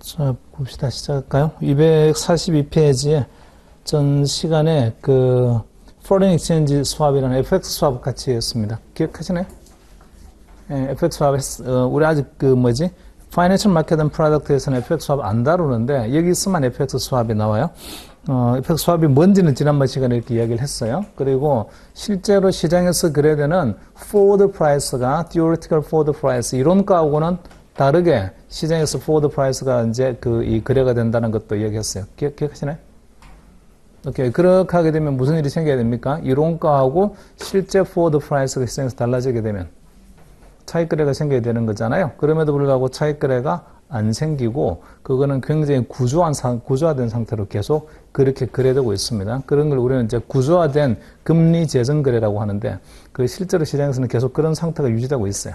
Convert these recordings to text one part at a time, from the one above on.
자, 봅시다. 시작할까요? 242페이지에 전 시간에 그 Foreign Exchange Swap이라는 FX swap 같이 했습니다. 기억하시나요? 예, FX swap 우리 아직 Financial Market and Product에서는 FX swap 안 다루는데 여기서만 FX swap이 나와요. FX swap이 뭔지는 지난번 시간에 이렇게 이야기를 했어요. 그리고 실제로 시장에서 거래되는 forward price가 theoretical forward price 이론가하고는 다르게 시장에서 forward price가 이제 이 거래가 된다는 것도 이야기했어요. 기억하시나요? 오케이. 그렇게 하게 되면 무슨 일이 생겨야 됩니까? 이론가하고 실제 forward price가 시장에서 달라지게 되면 차익 거래가 생겨야 되는 거잖아요. 그럼에도 불구하고 차익 거래가 안 생기고 그거는 굉장히 구조화된 상태로 계속 그렇게 거래되고 있습니다. 그런 걸 우리는 이제 구조화된 금리 재정 거래라고 하는데 그 실제로 시장에서는 계속 그런 상태가 유지되고 있어요.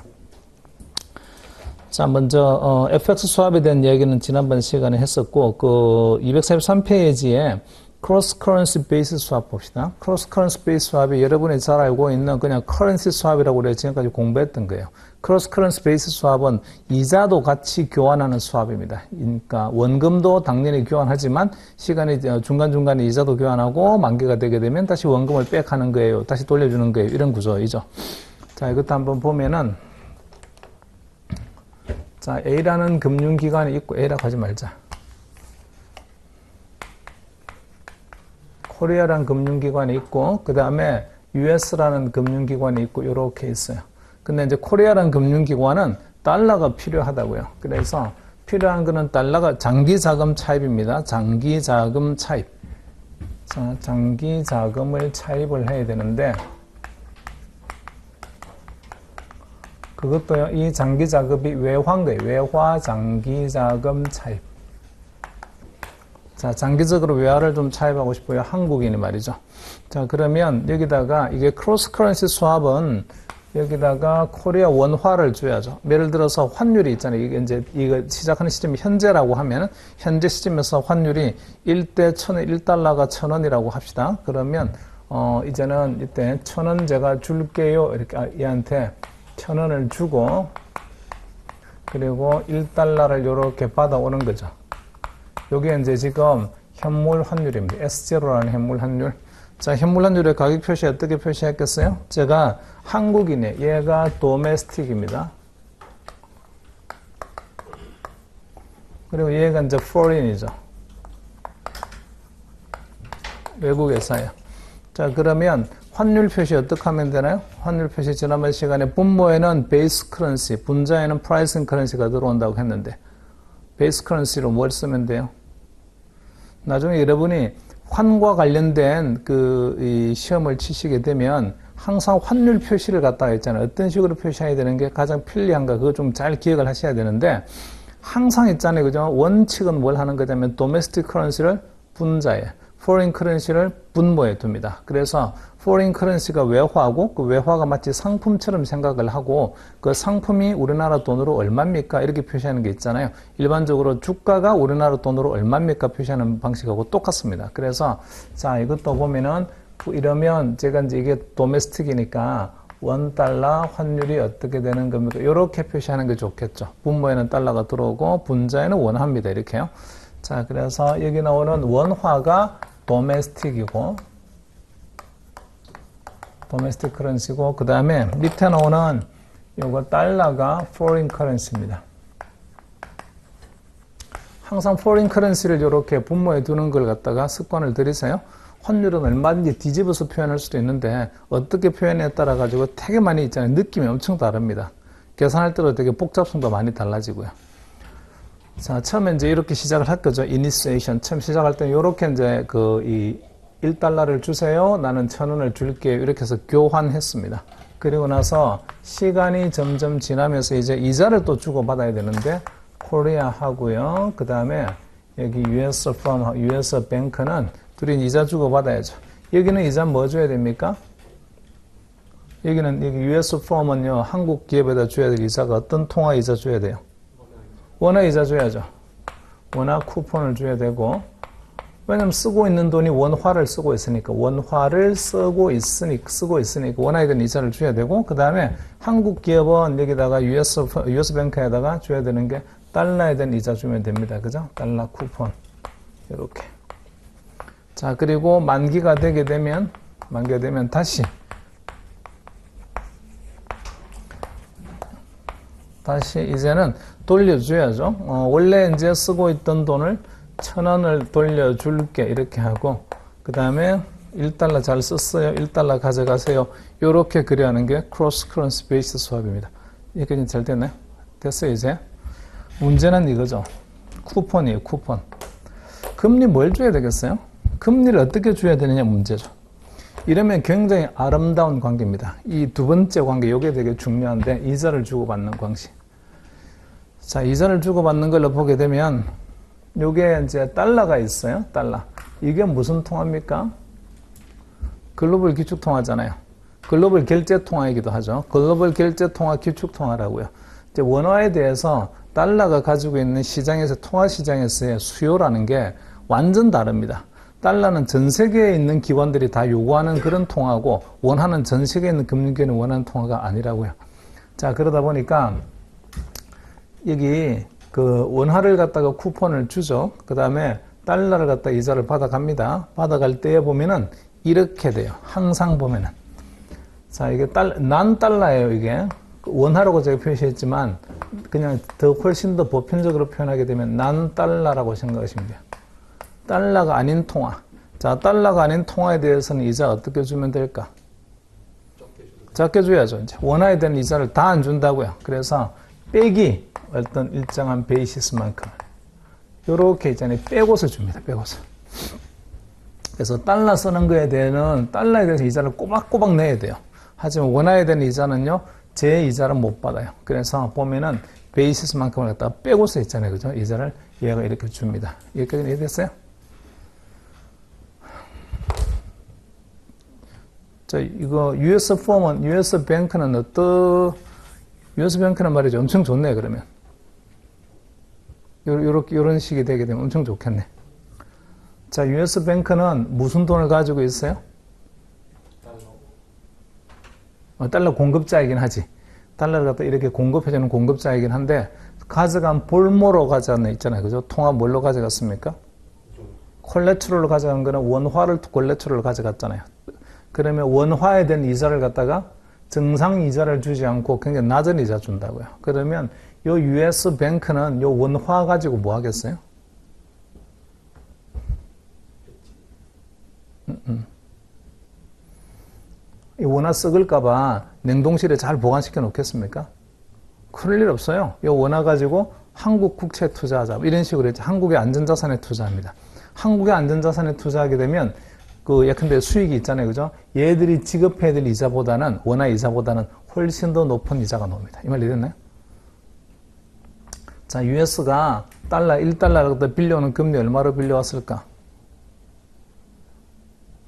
자, 먼저 FX swap에 대한 이야기는 지난번 시간에 했었고 그 243페이지에 cross currency based swap 봅시다. cross currency based swap이 여러분이 잘 알고 있는 그냥 currency swap이라고 우리가 지금까지 공부했던 거예요. cross currency based swap은 이자도 같이 교환하는 swap입니다. 그러니까 원금도 당연히 교환하지만 시간이 중간중간에 이자도 교환하고 만기가 되게 되면 다시 원금을 백하는 거예요. 다시 돌려주는 거예요. 이런 구조이죠. 자, 이것도 한번 보면은 자, A라는 금융기관이 있고 A라고 하지 말자. 코리아라는 금융기관이 있고 그 다음에 US라는 금융기관이 있고 이렇게 있어요. 근데 이제 코리아라는 금융기관은 달러가 필요하다고요. 그래서 필요한 거는 달러가 장기자금 차입입니다. 장기자금 차입. 자, 장기자금을 차입을 해야 되는데 그것도요, 이 장기자금이 외화인 거예요. 외화 장기자금 차입. 자, 장기적으로 외화를 좀 차입하고 싶어요. 한국인이 말이죠. 자, 그러면 여기다가 이게 크로스 커런시 스왑은 여기다가 코리아 원화를 줘야죠. 예를 들어서 환율이 있잖아요. 이게 이제 이거 시작하는 시점이 현재라고 하면 현재 시점에서 환율이 1대 1000원, 1달러가 1000원이라고 합시다. 그러면 이제는 이때 1000원 제가 줄게요. 이렇게 얘한테 1000원을 주고 그리고 1달러를 이렇게 받아오는 거죠. 여기에 이제 지금 현물 환율입니다. S0라는 현물 환율. 자, 현물 환율의 가격 표시 어떻게 표시했겠어요? 제가 한국인에 얘가 도메스틱입니다. 그리고 얘가 이제 foreign이죠. 외국 회사예요. 자, 그러면 환율 표시 어떻게 하면 되나요? 환율 표시 지난번 시간에 분모에는 베이스 커런시, 분자에는 프라이싱 커런시가 들어온다고 했는데 베이스 커런시로 뭘 쓰면 돼요? 나중에 여러분이 환과 관련된 이 시험을 치시게 되면 항상 환율 표시를 갖다가 있잖아요. 어떤 식으로 표시해야 되는 게 가장 편리한가 그거 좀 잘 기억을 하셔야 되는데 항상 있잖아요. 그죠? 원칙은 뭘 하는 거냐면 도메스틱 커런시를 분자에 foreign currency를 분모에 둡니다. 그래서 foreign currency가 외화고 그 외화가 마치 상품처럼 생각을 하고 그 상품이 우리나라 돈으로 얼마입니까? 이렇게 표시하는 게 있잖아요. 일반적으로 주가가 우리나라 돈으로 얼마입니까? 표시하는 방식하고 똑같습니다. 그래서 자, 이것도 보면은 이러면 제가 이제 이게 도메스틱이니까 $1 환율이 어떻게 되는 겁니까? 이렇게 표시하는 게 좋겠죠. 분모에는 달러가 들어오고 분자에는 원화입니다. 이렇게요. 자, 그래서 여기 나오는 원화가 도메스틱이고 도메스틱 커런시고 그 다음에 밑에 나오는 요거 달러가 foreign currency입니다. 항상 foreign currency를 이렇게 분모에 두는 걸 갖다가 습관을 들이세요. 환율은 얼마든지 뒤집어서 표현할 수도 있는데 어떻게 표현에 따라 가지고 되게 많이 있잖아요. 느낌이 엄청 다릅니다. 계산할 때도 되게 복잡성도 많이 달라지고요. 자, 처음에 이제 이렇게 시작을 할 거죠. initiation. 처음 시작할 때는 이렇게 이제 이 1달러를 주세요. 나는 1000원을 줄게요. 이렇게 해서 교환했습니다. 그리고 나서 시간이 점점 지나면서 이제 이자를 또 주고받아야 되는데 코리아 하고요. 그 다음에 여기 US firm, US 뱅크는 둘이 이자 주고받아야죠. 여기는 이자 뭐 줘야 됩니까? 여기는 여기 US firm은요. 한국 기업에다 줘야 될 이자가 어떤 통화 이자 줘야 돼요? 원화 이자 줘야죠. 원화 쿠폰을 줘야 되고 왜냐면 쓰고 있는 돈이 원화를 쓰고 있으니까 원화를 쓰고 있으니까 원화에 대한 이자를 줘야 되고 그 다음에 한국 기업은 여기다가 US 뱅크에다가 줘야 되는 게 달러에 대한 이자 주면 됩니다. 그죠? 달러 쿠폰. 이렇게. 자, 그리고 만기가 되면 다시 이제는 돌려줘야죠. 원래 이제 쓰고 있던 돈을 1,000원을 돌려줄게. 이렇게 하고, 그 다음에 1달러 잘 썼어요. 1달러 가져가세요. 요렇게 그려하는 게 크로스 커런시 베이스 수합입니다. 이게 잘 됐나요? 됐어요, 이제. 문제는 이거죠. 쿠폰이에요, 쿠폰. 금리 뭘 줘야 되겠어요? 금리를 어떻게 줘야 되느냐 문제죠. 이러면 굉장히 아름다운 관계입니다. 이 두 번째 관계, 이게 되게 중요한데, 이자를 주고받는 방식. 자, 이자를 주고받는 걸로 보게 되면, 요게 이제 달러가 있어요, 달러. 이게 무슨 통화입니까? 글로벌 기축통화잖아요. 글로벌 결제통화이기도 하죠. 글로벌 결제통화 기축통화라고요. 이제 원화에 대해서 달러가 가지고 있는 시장에서, 통화시장에서의 수요라는 게 완전 다릅니다. 달러는 전 세계에 있는 기관들이 다 요구하는 그런 통화고, 원화는 전 세계에 있는 금융기관이 원하는 통화가 아니라고요. 자, 그러다 보니까 여기 그 원화를 갖다가 쿠폰을 주죠. 그 다음에 달러를 갖다 이자를 받아갑니다. 받아갈 때에 보면은 이렇게 돼요. 항상 보면은. 자, 이게 난 달러예요, 이게. 원화라고 제가 표시했지만, 그냥 훨씬 더 보편적으로 표현하게 되면 난 달러라고 생각하시면 돼요. 달러가 아닌 통화. 자, 달러가 아닌 통화에 대해서는 이자 어떻게 주면 될까? 적게 줘야죠. 이제 원화에 대한 이자를 다 안 준다고요. 그래서 빼기 어떤 일정한 베이시스만큼 요렇게 있잖아요. 빼고서 줍니다. 빼고서. 그래서 달러 쓰는 거에 대해서는 달러에 대해서 이자를 꼬박꼬박 내야 돼요. 하지만 원화에 대한 이자는요, 제 이자를 못 받아요. 그래서 보면은 베이시스만큼을 갖다가 빼고서 있잖아요. 그죠? 이자를 얘가 이렇게 줍니다. 여기까지 이해됐어요? 자, 이거 US 폼은, US 뱅크는 US 뱅크는 말이죠. 엄청 좋네, 그러면. 요런 식이 되게 되면 엄청 좋겠네. 자, US 뱅크는 무슨 돈을 가지고 있어요? 달러 공급자이긴 하지. 달러를 갖다 이렇게 공급해주는 공급자이긴 한데, 가져간 볼모로 가져간 애 있잖아요. 그죠? 통화 뭘로 가져갔습니까? 콜레트럴로 가져간 거는 원화를 콜레트럴로 가져갔잖아요. 그러면 원화에 대한 이자를 갖다가 정상 이자를 주지 않고 굉장히 낮은 이자 준다고요. 그러면 요 US 뱅크는 요 원화 가지고 뭐 하겠어요? 이 원화 썩을까봐 냉동실에 잘 보관시켜 놓겠습니까? 그럴 일 없어요. 이 원화 가지고 한국 국채 투자하자. 이런 식으로 했죠. 한국의 안전자산에 투자합니다. 한국의 안전자산에 투자하게 되면 예컨대 수익이 있잖아요. 그죠? 얘들이 지급해야 될 이자보다는, 원화 이자보다는 훨씬 더 높은 이자가 나옵니다. 이 말 이해됐나요? 자, US가 1달러를 빌려오는 금리 얼마로 빌려왔을까?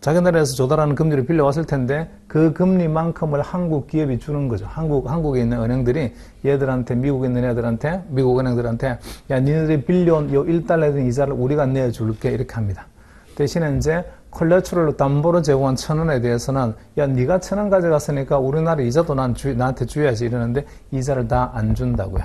자기 나라에서 조달하는 금리를 빌려왔을 텐데, 그 금리만큼을 한국 기업이 주는 거죠. 한국에 있는 은행들이 얘들한테, 미국에 있는 애들한테, 미국 은행들한테, 야, 니네들이 빌려온 요 1달러에 대한 이자를 우리가 내줄게. 이렇게 합니다. 대신에 이제 콜레트럴로 담보로 제공한 1,000원에 대해서는, 야, 네가 1,000원 가져갔으니까 우리나라 이자도 나한테 줘야지. 이러는데, 이자를 다 안 준다고요.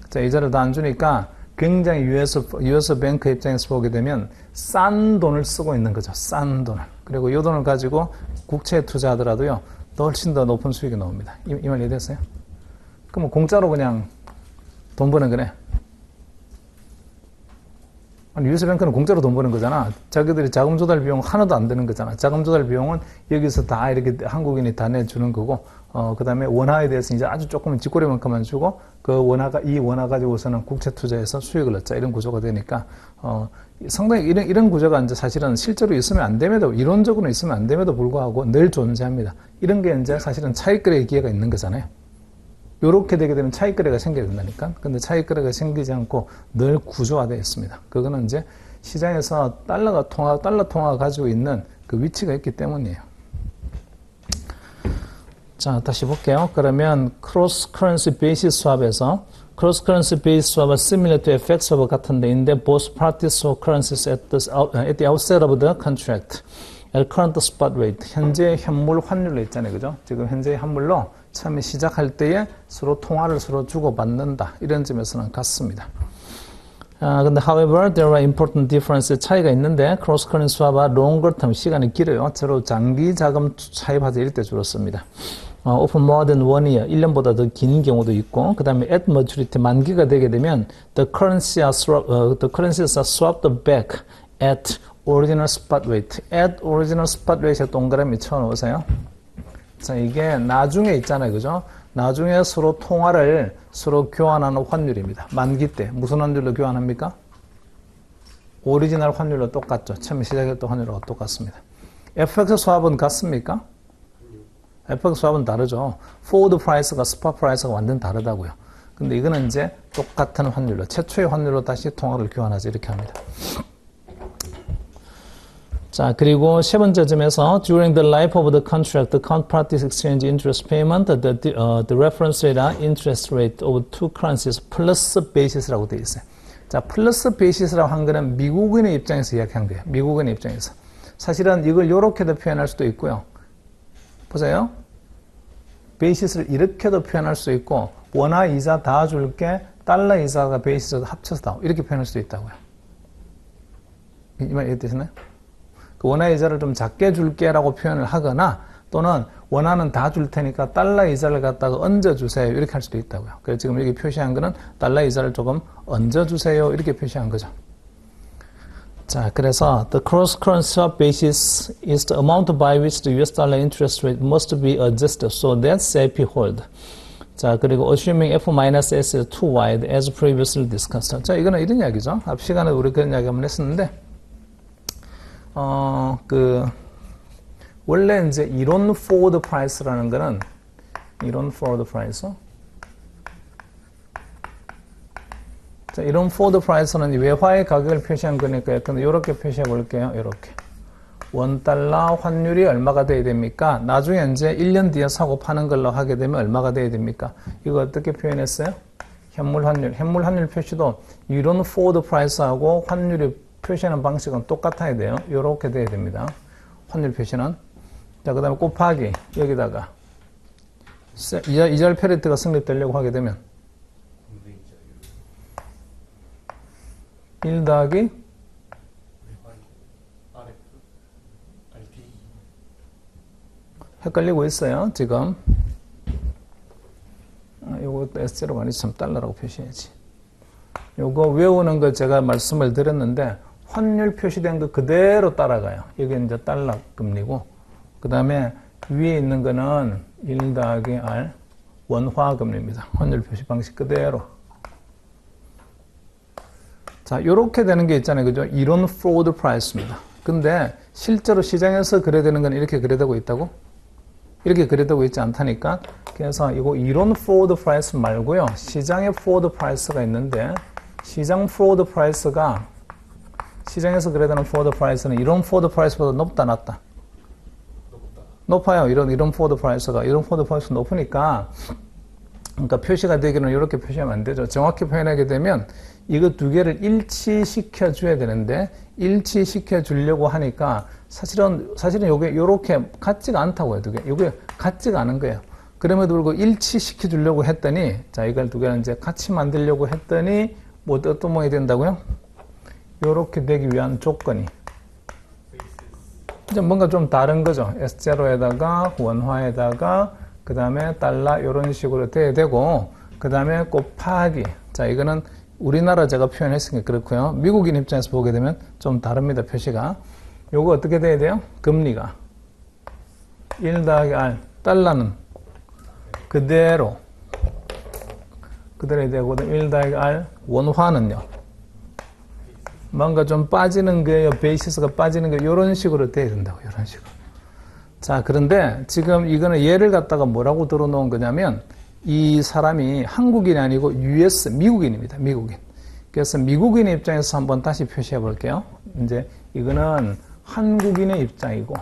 자, 이자를 다 안 주니까 굉장히 US 뱅크 입장에서 보게 되면 싼 돈을 쓰고 있는 거죠. 싼 돈을. 그리고 이 돈을 가지고 국채에 투자하더라도요, 훨씬 더 높은 수익이 나옵니다. 이 말 이해됐어요? 그럼 공짜로 그냥 돈 버는 거네. 아니, US 뱅크는 공짜로 돈 버는 거잖아. 자기들이 자금 조달 비용 하나도 안 드는 거잖아. 자금 조달 비용은 여기서 다 이렇게 한국인이 다 내주는 거고, 그 다음에 원화에 대해서 이제 아주 조금은 쥐꼬리만큼만 주고, 이 원화 가지고서는 국채 투자해서 수익을 얻자. 이런 구조가 되니까, 상당히 이런 구조가 이제 사실은 실제로 있으면 안 됨에도, 이론적으로 있으면 안 됨에도 불구하고 늘 존재합니다. 이런 게 이제 사실은 차익거래의 기회가 있는 거잖아요. 요렇게 되게 되면 차익거래가 생겨야 된다니까. 근데 차익거래가 생기지 않고 늘 구조화되어 있습니다. 그거는 이제 시장에서 달러 통화가 가지고 있는 그 위치가 있기 때문이에요. 자, 다시 볼게요. 그러면 cross currency basis swap에서 cross currency basis swap은 similar to FX swap 같은 데인데 both parties saw currencies at the outset of the contract at current spot rate. 현재 현물 환율로 있잖아요. 그죠? 지금 현재 환물로 처음에 시작할 때에 서로 통화를 서로 주고받는다. 이런 점에서는 같습니다. 근데 however, there are important differences. 차이가 있는데 cross currency swap과 longer term 시간이 길어요. 주로 장기 자금 차입하자 이럴 때 주로 씁니다. Often more than 1 year, 1년보다 더 긴 경우도 있고, 그 다음에 at maturity, 만기가 되게 되면 the currencies are swapped back at original spot rate. at original spot rate에 동그라미 쳐놓으세요. 자, 이게 나중에 있잖아요. 그죠? 나중에 서로 통화를 서로 교환하는 환율입니다. 만기 때 무슨 환율로 교환합니까? 오리지널 환율로 똑같죠. 처음에 시작했던 환율과 똑같습니다. FX swap은 같습니까? FX swap은 다르죠. forward price가 spot price가 완전 다르다고요. 근데 이거는 이제 똑같은 환율로, 최초의 환율로 다시 통화를 교환하지 이렇게 합니다. 자, 그리고 세 번째 점에서 during the life of the contract, the counterparties exchange interest payment, the reference rate, interest rate of two currencies plus basis라고 되어 있어요. 자, 플러스 베이시스라고 한 거는 미국인의 입장에서 이야기한 거예요. 미국인의 입장에서. 사실은 이걸 이렇게도 표현할 수도 있고요. 보세요. 베이시스를 이렇게도 표현할 수 있고 원화 이자 다 줄게 달러 이자가 베이시스도 합쳐서 다 이렇게 표현할 수도 있다고요. 이 말 이해되시나요? 그 원화 이자를 좀 작게 줄게 라고 표현을 하거나 또는 원화는 다 줄 테니까 달러 이자를 갖다가 얹어주세요 이렇게 할 수도 있다고요. 그래서 지금 여기 표시한 거는 달러 이자를 조금 얹어주세요 이렇게 표시한 거죠. 자, 그래서 the cross-currency swap basis is the amount by which the US dollar interest rate must be adjusted so that CIP hold. 자, 그리고 assuming F-S is too wide as previously discussed. 자, 이거는 이런 이야기죠. 앞 시간에 우리 그런 이야기 한번 했었는데 원래 이제 이론 forward price라는 거는 이론 forward price. 자, 이론 forward price는 외화의 가격을 표시한 거니까 약간 이렇게 표시해 볼게요. 이렇게. $1 환율이 얼마가 돼야 됩니까? 나중에 이제 1년 뒤에 사고 파는 걸로 하게 되면 얼마가 돼야 됩니까? 이거 어떻게 표현했어요? 현물 환율. 현물 환율 표시도 이론 forward price하고 환율이 표시하는 방식은 똑같아야 돼요. 이렇게 돼야 됩니다. 환율 표시는. 자, 그 다음에 곱하기 여기다가 이자율 페리트가 성립되려고 하게 되면 1 더하기 헷갈리고 있어요. 지금 이것도 S제로가 아니지 참 달러라고 표시해야지. 요거 외우는 거 제가 말씀을 드렸는데 환율 표시된 거 그대로 따라가요. 여기 이제 달러 금리고 그 다음에 위에 있는 거는 1 더하기 R 원화 금리입니다. 환율 표시 방식 그대로. 자, 요렇게 되는 게 있잖아요. 그죠? 이론 forward price입니다. 근데 실제로 시장에서 거래되는 건 이렇게 거래되고 있다고? 이렇게 거래되고 있지 않다니까. 그래서 이거 이론 forward price 말고요. 시장의 forward price가 있는데 시장 forward price가 시장에서 거래되는 forward price는 이론 forward price보다 높다 낮다? 높아요. 이런 forward price가 이런 forward price가 높으니까 그러니까 표시가 되기는 이렇게 표시하면 안 되죠. 정확히 표현하게 되면 이거 두 개를 일치시켜 줘야 되는데 일치시켜 주려고 하니까 사실은 요게 요렇게 같지가 않다고요. 두 개. 요게 같지가 않은 거예요. 그럼에도 불구하고 일치시켜 주려고 했더니 자, 이걸 두 개를 이제 같이 만들려고 했더니 뭐 어떤 모양이 된다고요? 요렇게 되기 위한 조건이 이제 뭔가 좀 다른 거죠. S0에다가 원화에다가 그 다음에 달러 이런 식으로 돼야 되고 그 다음에 곱하기 자 이거는 우리나라 제가 표현했으니까 그렇고요. 미국인 입장에서 보게 되면 좀 다릅니다. 표시가 요거 어떻게 돼야 돼요? 금리가 1 더하기 R 달러는 그대로 해야 되고 1 더하기 R 원화는요 뭔가 좀 빠지는 거예요. 베이시스가 빠지는 거예요. 이런 식으로 돼야 된다고. 이런 식으로. 자, 그런데 지금 이거는 얘를 갖다가 뭐라고 들어놓은 거냐면 이 사람이 한국인이 아니고 US 미국인입니다. 미국인. 그래서 미국인의 입장에서 한번 다시 표시해 볼게요. 이제 이거는 한국인의 입장이고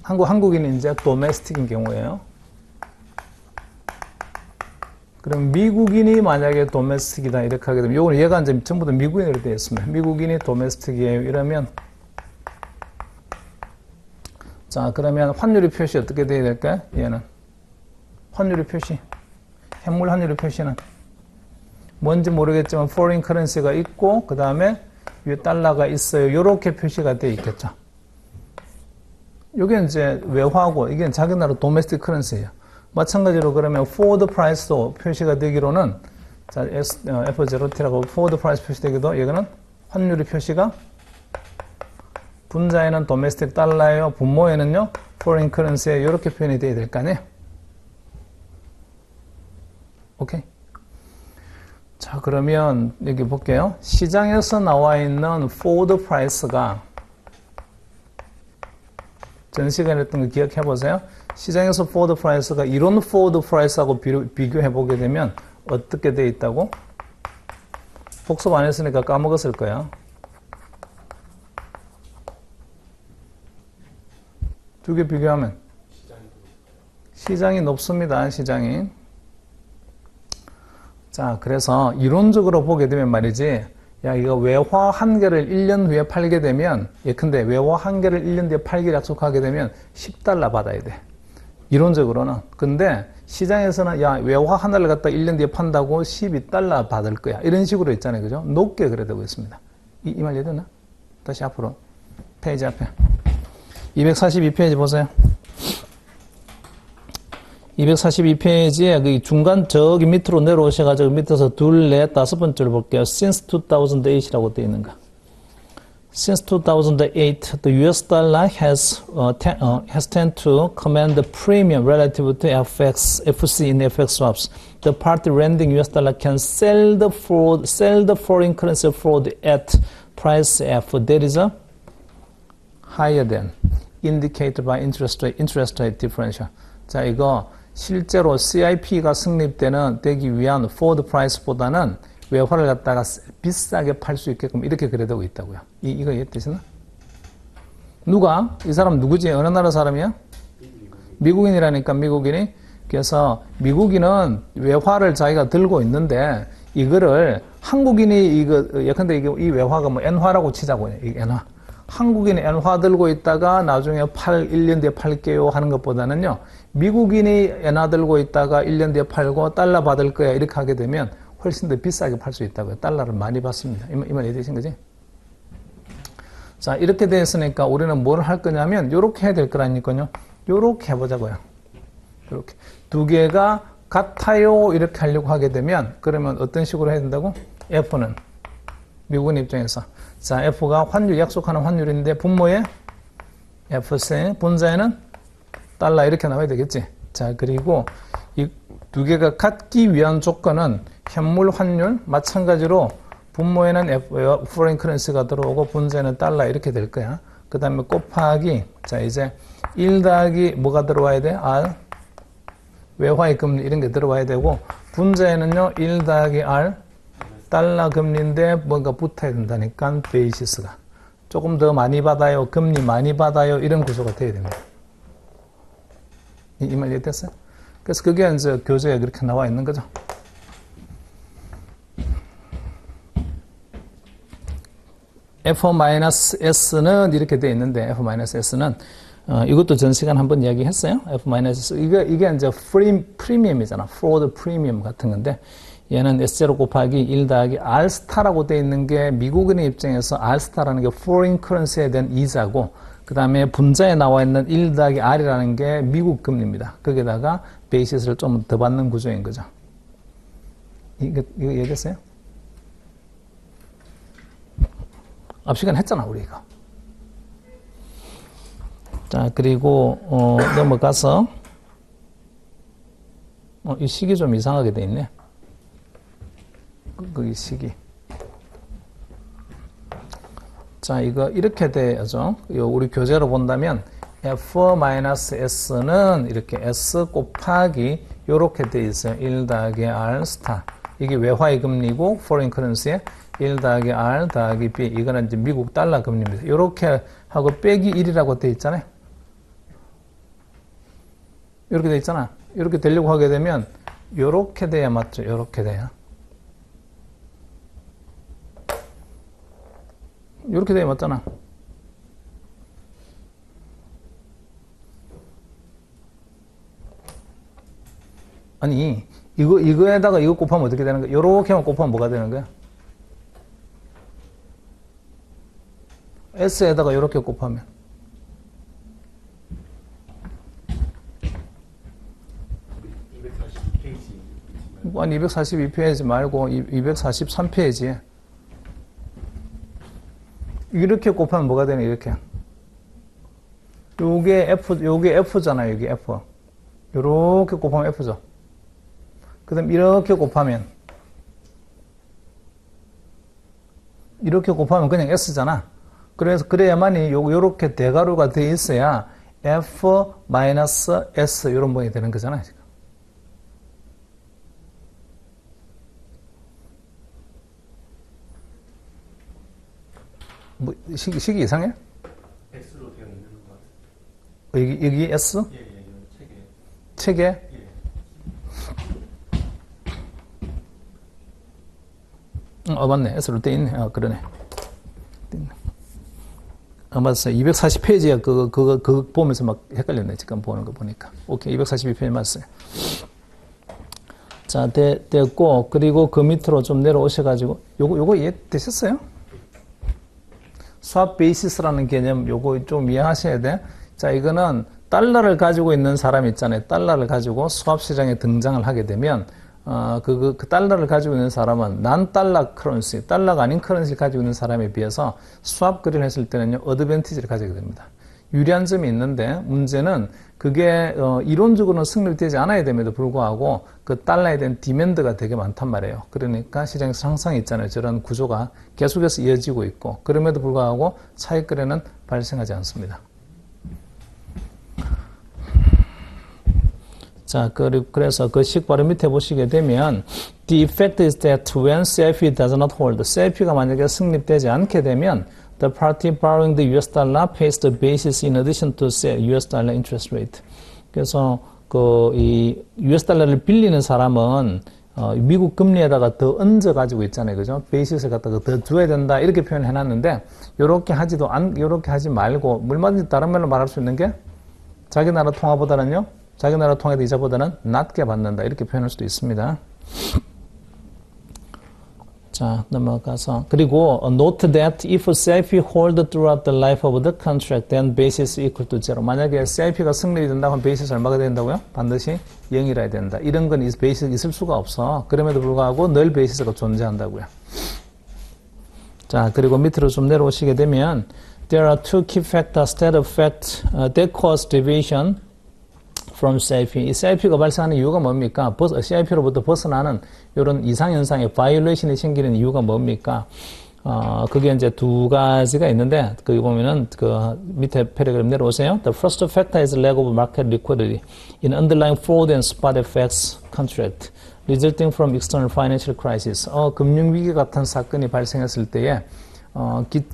한국인이 이제 도메스틱인 경우예요. 그럼 미국인이 만약에 도메스틱이다 이렇게 하게 되면 요거는 얘가 이제 전부 다 미국인으로 되어 있습니다. 미국인이 도메스틱이에요. 이러면 자, 그러면 환율의 표시 어떻게 돼야 될까요? 얘는 환율의 표시 현물 환율의 표시는 뭔지 모르겠지만 foreign currency가 있고 그 다음에 위에 달러가 있어요. 이렇게 표시가 되어 있겠죠. 이게 이제 외화고 이게 자기 나라 domestic currency예요. 마찬가지로 그러면 forward price도 표시가 되기로는 자, F0T라고 forward price 표시되기도 이거는 환율의 표시가 분자에는 domestic 달러예요. 분모에는요 foreign currency에 이렇게 표현이 되어야 될 거 아니에요. 오케이. 자, 그러면 여기 볼게요. 시장에서 나와 있는 forward price가 전 시간에 했던 거 기억해 보세요. 시장에서 forward price가 이론 forward price하고 비교해 보게 되면 어떻게 돼 있다고? 복습 안 했으니까 까먹었을 거야. 두 개 비교하면 시장이 높습니다. 시장이. 자, 그래서 이론적으로 보게 되면 말이지, 야, 이거 외화 한 개를 1년 후에 팔게 되면, 예컨대 외화 한 개를 1년 뒤에 팔기를 약속하게 되면 10달러 받아야 돼. 이론적으로는. 근데 시장에서는 야, 외화 하나를 갖다 1년 뒤에 판다고 12달러 받을 거야. 이런 식으로 있잖아요. 그죠? 높게 그래 되고 있습니다. 이 말 이해되나? 다시 앞으로. 페이지 앞에. 242페이지 보세요. 242페이지에 그 중간 저기 밑으로 내려오셔가지고 밑에서 둘, 넷, 다섯 번째로 볼게요. Since 2008이라고 되어 있는 거. Since 2008, the US dollar has tended to command the premium relative to FC in FX swaps. The party lending US dollar can sell the foreign currency forward at price F that is higher than indicated by interest rate differential. 자, 이거 실제로 CIP가 되기 위한 forward price보다는 외화를 갖다가 비싸게 팔 수 있게끔 이렇게 그려되고 있다고요. 이거 이해되시나? 누가? 이 사람 누구지? 어느 나라 사람이야? 미국인이라니까, 미국인이. 그래서 미국인은 외화를 자기가 들고 있는데 이거를 한국인이 예컨대 이 외화가 뭐 엔화라고 치자고요. 이 엔화. 한국인이 엔화 들고 있다가 나중에 1년 뒤에 팔게요 하는 것보다는요, 미국인이 엔화 들고 있다가 1년 뒤에 팔고 달러 받을 거야 이렇게 하게 되면 훨씬 더 비싸게 팔 수 있다고요. 달러를 많이 받습니다. 이 말 이해되신 거지? 자, 이렇게 됐으니까 우리는 뭘 할 거냐면 요렇게 해야 될 거라니까요. 요렇게 해보자고요. 요렇게. 두 개가 같아요 이렇게 하려고 하게 되면 그러면 어떤 식으로 해야 된다고? F는 미국인 입장에서 자, F가 환율 약속하는 환율인데 분모에 FC, 분자에는 달러 이렇게 나와야 되겠지. 자, 그리고 이 두 개가 같기 위한 조건은 현물 환율 마찬가지로 분모에는 foreign currency가 들어오고 분자에는 달러 이렇게 될 거야. 그 다음에 곱하기 자, 이제 1 더하기 뭐가 들어와야 돼? R 외화의 금리 이런 게 들어와야 되고 분자에는요 1 더하기 R 달러 금리인데 뭔가 붙어야 된다니까 베이시스가 조금 더 많이 받아요 금리 많이 받아요 이런 구조가 돼야 됩니다. 이 말 이해됐어요? 그래서 그게 이제 교재에 그렇게 나와 있는 거죠. F-S는 이렇게 돼 있는데 F-S는 이것도 전 시간 한번 이야기했어요. F-S 이게 이제 프리미엄이잖아. forward 프리미엄 같은 건데 얘는 S0 곱하기 1 더하기 R스타라고 돼 있는 게 미국인의 입장에서 R스타라는 게 foreign currency에 대한 이자고 그 다음에 분자에 나와 있는 1 더하기 R이라는 게 미국 금리입니다. 거기다가 베이시스를 좀 더 받는 구조인 거죠. 이거 얘기했어요? 앞 시간 했잖아 우리 이거. 자, 그리고 넘어가서 이 식이 좀 이상하게 돼 있네. 이 식이. 자, 이거 이렇게 되죠. 우리 교재로 본다면 F-S는 이렇게 S 곱하기 요렇게 돼 있어요. 1 더하기 R 스타. 이게 외화의 금리고 foreign currency에 1 더하기 R 더하기 B. 이거는 이제 미국 달러 금리입니다. 요렇게 하고 빼기 1이라고 돼 있잖아요. 이렇게 돼 있잖아. 이렇게 되려고 하게 되면 요렇게 돼야 맞죠. 요렇게 돼야. 이렇게 돼야 맞잖아. 아니 이거에다가 이거 곱하면 어떻게 되는 거야? 요렇게만 곱하면 뭐가 되는 거야? S에다가 요렇게 곱하면. 아니, 242페이지 말고 243페이지에. 이렇게 곱하면 뭐가 되냐, 이렇게. 요게 F잖아요, 여기 F. 요렇게 곱하면 F죠. 그 다음 이렇게 곱하면 그냥 S잖아. 그래서 그래야만이 요렇게 대괄호가 되어 있어야 F-S 이런 모양이 되는 거잖아요, 지금. 뭐 식이 이상해? S로 되어 있는 것 같아요. 여기 S? 예, 책에. 책에? 예. 맞네. S로 돼 있네. 그러네. 맞았어. 240페이지야. 그거 보면서 막 헷갈렸네. 지금 보는 거 보니까. 오케이. 242페이지 맞았어요. 자, 됐고. 그리고 그 밑으로 좀 내려오셔가지고. 요거 이해되셨어요? 수압 베이시스라는 개념, 요거 좀 이해하셔야 돼. 자, 이거는 달러를 가지고 있는 사람 있잖아요. 달러를 가지고 수압 시장에 등장을 하게 되면, 그 달러를 가지고 있는 사람은 난 달러 커런시, 달러가 아닌 커런시를 가지고 있는 사람에 비해서 수압 거래를 했을 때는요, 어드밴티지를 가지게 됩니다. 유리한 점이 있는데, 문제는 그게, 이론적으로는 성립되지 않아야 됨에도 불구하고, 그 달러에 대한 디맨드가 되게 많단 말이에요. 그러니까 시장에서 항상 있잖아요. 저런 구조가 계속해서 이어지고 있고, 그럼에도 불구하고 차익 거래는 발생하지 않습니다. 자, 그래서 그 식 바로 밑에 보시게 되면 The effect is that when CFE does not hold, CFE가 만약에 성립되지 않게 되면 the party borrowing the US dollar pays the basis in addition to US dollar interest rate. 그래서 이 US 달러를 빌리는 사람은 미국 금리에다가 더 얹어 가지고 있잖아요. 그죠? 베이시스를 갖다가 더 줘야 된다. 이렇게 표현해 놨는데 요렇게 하지 말고 얼마든지 다른 말로 말할 수 있는 게 자기 나라 통화보다는요. 자기 나라 통화의 이자보다는 낮게 받는다. 이렇게 표현할 수도 있습니다. 자, 넘어가서. 그리고 note that if CIP hold throughout the life of the contract, then basis equal to zero. 만약에 CIP가 성립이 된다고 하면 베이시스 얼마가 된다고요? 반드시 0이라야 된다. 이런 건 베이시스 있을 수가 없어. 그럼에도 불구하고 늘 베이시스가 존재한다고요. 자, 그리고 밑으로 좀 내려오시게 되면 there are two key factors that cause deviation from CIP. 이 CIP가 발생하는 이유가 뭡니까? CIP로부터 벗어나는 이런 이상현상의 바이올레이션이 생기는 이유가 뭡니까? 그게 이제 두 가지가 있는데, 거기 보면은 그 밑에 패러그램 내려오세요. The first factor is lack of market liquidity in underlying forward and spot FX contract resulting from external financial crisis. 금융위기 같은 사건이 발생했을 때에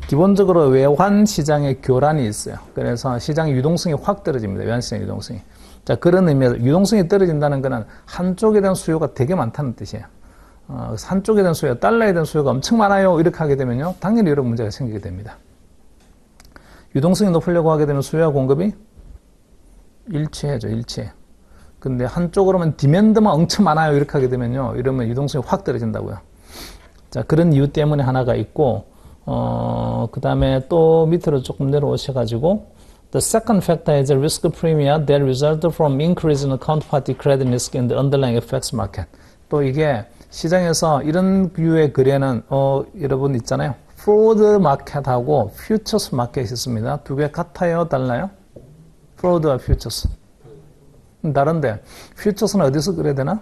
기본적으로 외환 시장의 교란이 있어요. 그래서 시장의 유동성이 확 떨어집니다. 외환 시장 유동성이. 자, 그런 의미에서 유동성이 떨어진다는 것은 한쪽에 대한 수요가 되게 많다는 뜻이에요. 한쪽에 대한 수요, 달러에 대한 수요가 엄청 많아요. 이렇게 하게 되면요, 당연히 이런 문제가 생기게 됩니다. 유동성이 높으려고 하게 되면 수요와 공급이 일치해죠, 일치해. 근데 한쪽으로만 디맨드만 엄청 많아요. 이렇게 하게 되면요, 이러면 유동성이 확 떨어진다고요. 자, 그런 이유 때문에 하나가 있고, 그 다음에 또 밑으로 조금 내려오셔가지고, The second factor is the risk premium that result from increase in the counterparty credit risk in the underlying FX market. 또 이게 시장에서 이런 류의 거래는 여러분 있잖아요. forward 마켓하고 futures 마켓이 있습니다. 두 개 같아요? 달라요? forward와 futures. 다른데 futures는 어디서 거래야 되나?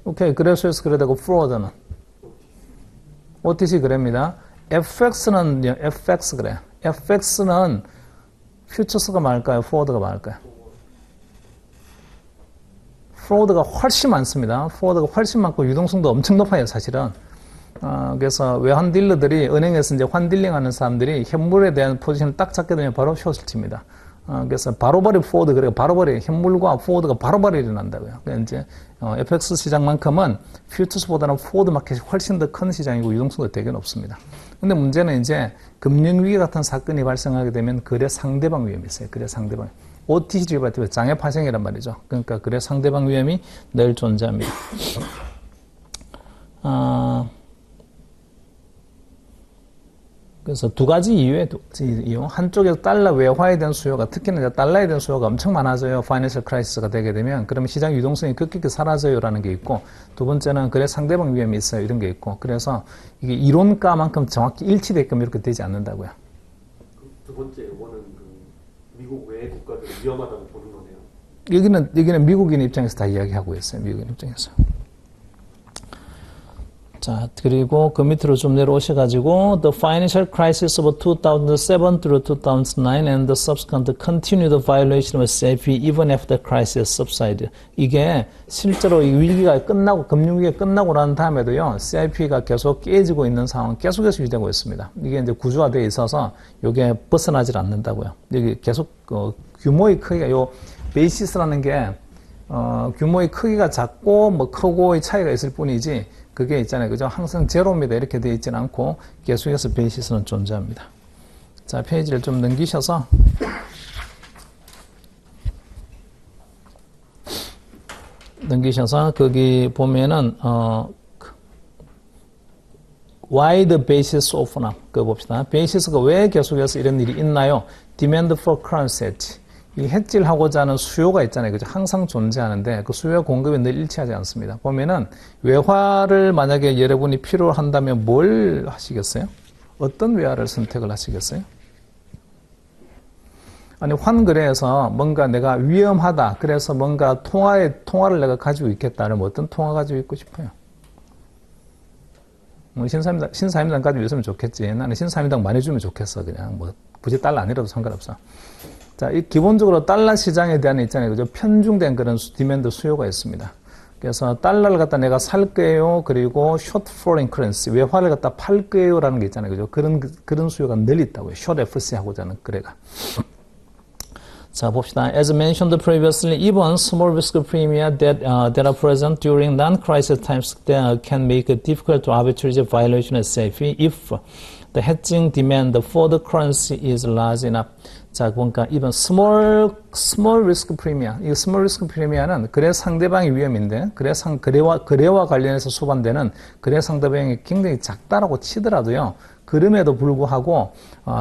오케이, 거래소에서 거래되고 forward는 OTC 거래입니다. FX는 FX 거래. FX는 퓨처스가 많을까요? 포워드가 많을까요? 포워드가 훨씬 많습니다. 포워드가 훨씬 많고 유동성도 엄청 높아요, 사실은. 그래서 외환 딜러들이 은행에서 이제 환딜링 하는 사람들이 현물에 대한 포지션을 딱 잡게 되면 바로 숏을 칩니다. 그래서 바로바리 포워드, 그리고 바로바리 현물과 포워드가 바로바리 일어난다고요. 그러니까 이제 FX 시장만큼은 퓨처스보다는 포워드 마켓이 훨씬 더 큰 시장이고 유동성도 되게 높습니다. 근데 문제는 이제 금융위기 같은 사건이 발생하게 되면 거래 상대방 위험이 있어요. 거래 상대방. OTC derivative 장애 파생이란 말이죠. 그러니까 그래 상대방 위험이 늘 존재합니다. 그래서 두 가지 이유에 이유. 한쪽에서 달러 외화에 대한 수요가, 특히나 이제 달러에 대한 수요가 엄청 많아져요. 파이낸셜 크라이시스가 되게 되면. 그러면 시장 유동성이 급격히 사라져요라는 게 있고, 두 번째는 그래 상대방 위험이 있어요. 이런 게 있고. 그래서 이게 이론가만큼 정확히 일치되게끔 이렇게 되지 않는다고요. 두 번째 요거는 그 미국 외 국가들이 위험하다고 보는 거네요. 여기는 미국인 입장에서 다 이야기하고 있어요. 미국인 입장에서. 자, 그리고 그 밑으로 좀 내려오셔가지고 The financial crisis of 2007 through 2009 and the subsequent continued violation of CIP even after the crisis subsided. 이게 실제로 이 위기가 끝나고, 금융위기가 끝나고 난 다음에도요, CIP가 계속 깨지고 있는 상황 계속해서 유지되고 있습니다. 이게 이제 구조화되어 있어서 이게 벗어나질 않는다고요. 여기 계속 규모의 크기가, 요 베이시스라는 게 규모의 크기가 작고 뭐 크고의 차이가 있을 뿐이지 그게 있잖아요. 그죠? 항상 제로입니다. 이렇게 되어 있지는 않고 계속해서 베이시스는 존재합니다. 자, 페이지를 좀 넘기셔서 거기 보면은 why the basis of now 그거 봅시다. 베이시스가 왜 계속해서 이런 일이 있나요? demand for currency hedge. 이 해지를 하고자 하는 수요가 있잖아요. 그죠? 항상 존재하는데 그 수요와 공급이 늘 일치하지 않습니다. 보면은 외화를 만약에 여러분이 필요로 한다면 뭘 하시겠어요? 어떤 외화를 선택을 하시겠어요? 아니, 환거래에서 뭔가 내가 위험하다. 그래서 뭔가 통화를 내가 가지고 있겠다는 어떤 통화 가지고 있고 싶어요? 뭐 신사임당 가지고 있으면 좋겠지. 나는 신사임당 많이 주면 좋겠어. 그냥 뭐 굳이 달러 아니라도 상관없어. 자, 이 기본적으로 달러 시장에 대한 있잖아요. 그죠? 편중된 그런 디맨드 수요가 있습니다. 그래서 달러를 갖다 내가 살 거예요. 그리고 short foreign currency, 외화를 갖다 팔 거예요라는 게 있잖아요. 그죠? 그런 수요가 늘 있다고요. short FC 하고자 하는 거래가. 자, 봅시다. As mentioned previously, even small risk premia that are present during non-crisis times can make it difficult to arbitrage violation of CIP if the hedging demand for the currency is large enough. 자, 그러니까 even small risk premium. 이 small risk premium은 거래 상대방의 위험인데 거래와 관련해서 수반되는 거래 상대방이 굉장히 작다라고 치더라도요. 그럼에도 불구하고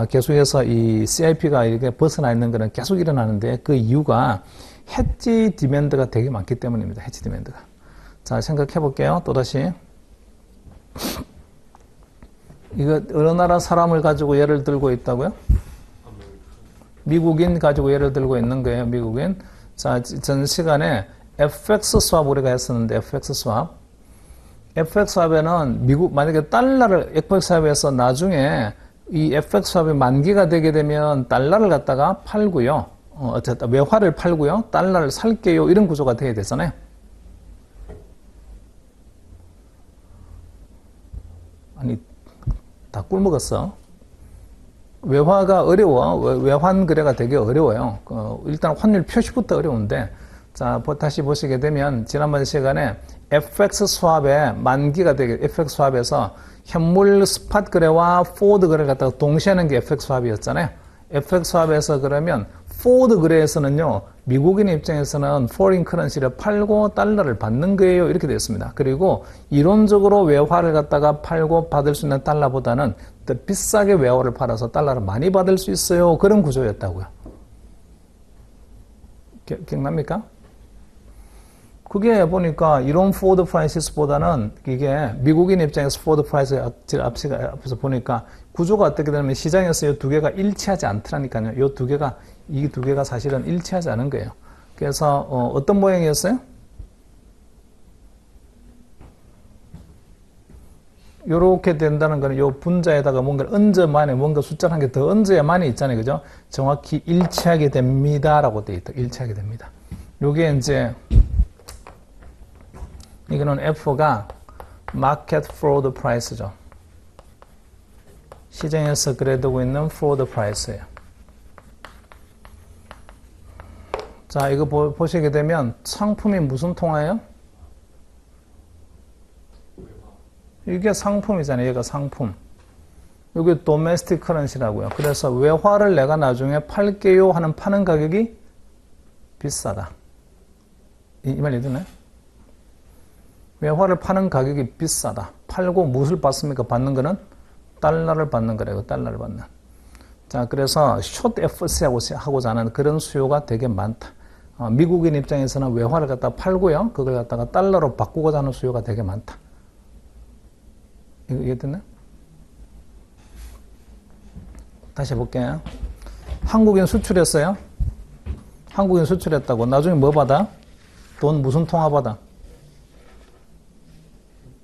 계속해서 이 CIP가 이렇게 벗어나 있는 거는 계속 일어나는데 그 이유가 해지 디맨드가 되게 많기 때문입니다. 해지 디맨드가. 자, 생각해 볼게요. 또다시. 이거 어느 나라 사람을 가지고 예를 들고 있다고요? 미국인 가지고 예를 들고 있는 거예요. 미국인. 자, 전 시간에 FX 스왑 우리가 했었는데 FX 스왑. FX 스왑에는 만약에 달러를 FX 스왑에서 나중에 이 FX 스왑이 만기가 되게 되면 달러를 갖다가 팔고요. 어쨌든 외화를 팔고요. 달러를 살게요. 이런 구조가 돼야 되잖아요. 아니, 다 꿀먹었어. 외화가 어려워. 외환 거래가 되게 어려워요. 일단 환율 표시부터 어려운데, 자, 다시 보시게 되면, 지난번 시간에 FX 스왑의 만기가 되게, FX 스왑에서 현물 스팟 거래와 포워드 거래를 갖다가 동시에 하는 게 FX 스왑이었잖아요. FX 스왑에서 그러면, 포워드 거래에서는요, 미국인의 입장에서는 포린 커런시를 팔고 달러를 받는 거예요. 이렇게 되어 있습니다. 그리고 이론적으로 외화를 갖다가 팔고 받을 수 있는 달러보다는 더 비싸게 외화를 팔아서 달러를 많이 받을 수 있어요. 그런 구조였다고요. 기억납니까? 그게 보니까 이런 포워드 프라이시스보다는 이게 미국인 입장에서 포워드 프라이스 앞에서 보니까 구조가 어떻게 되냐면 시장에서 이 두 개가 일치하지 않더라니까요. 이 두 개가 사실은 일치하지 않은 거예요. 그래서 어떤 모양이었어요? 요렇게 된다는 거는 요 분자에다가 뭔가를 얹어만에 뭔가 숫자를 한 개 더 얹어야만이 있잖아요. 그죠? 정확히 일치하게 됩니다라고 되어 있다. 일치하게 됩니다. 요게 이제 이거는 F가 Market Forward Price죠. 시장에서 그래두고 있는 Forward Price예요. 자, 이거 보시게 되면 상품이 무슨 통화예요? 이게 상품이잖아요. 얘가 상품. 이게 도메스틱 커런시라고요. 그래서 외화를 내가 나중에 팔게요 하는 파는 가격이 비싸다. 이 말 이해되나요? 외화를 파는 가격이 비싸다. 팔고 무엇을 받습니까? 받는 거는 달러를 받는 거래요. 달러를 받는. 자, 그래서 숏 FC하고자 하는 그런 수요가 되게 많다. 미국인 입장에서는 외화를 갖다 팔고요. 그걸 갖다가 달러로 바꾸고자 하는 수요가 되게 많다. 이거 이해됐나요? 다시 해볼게요. 한국인 수출했어요. 한국인 수출했다고. 나중에 뭐 받아? 돈 무슨 통화 받아?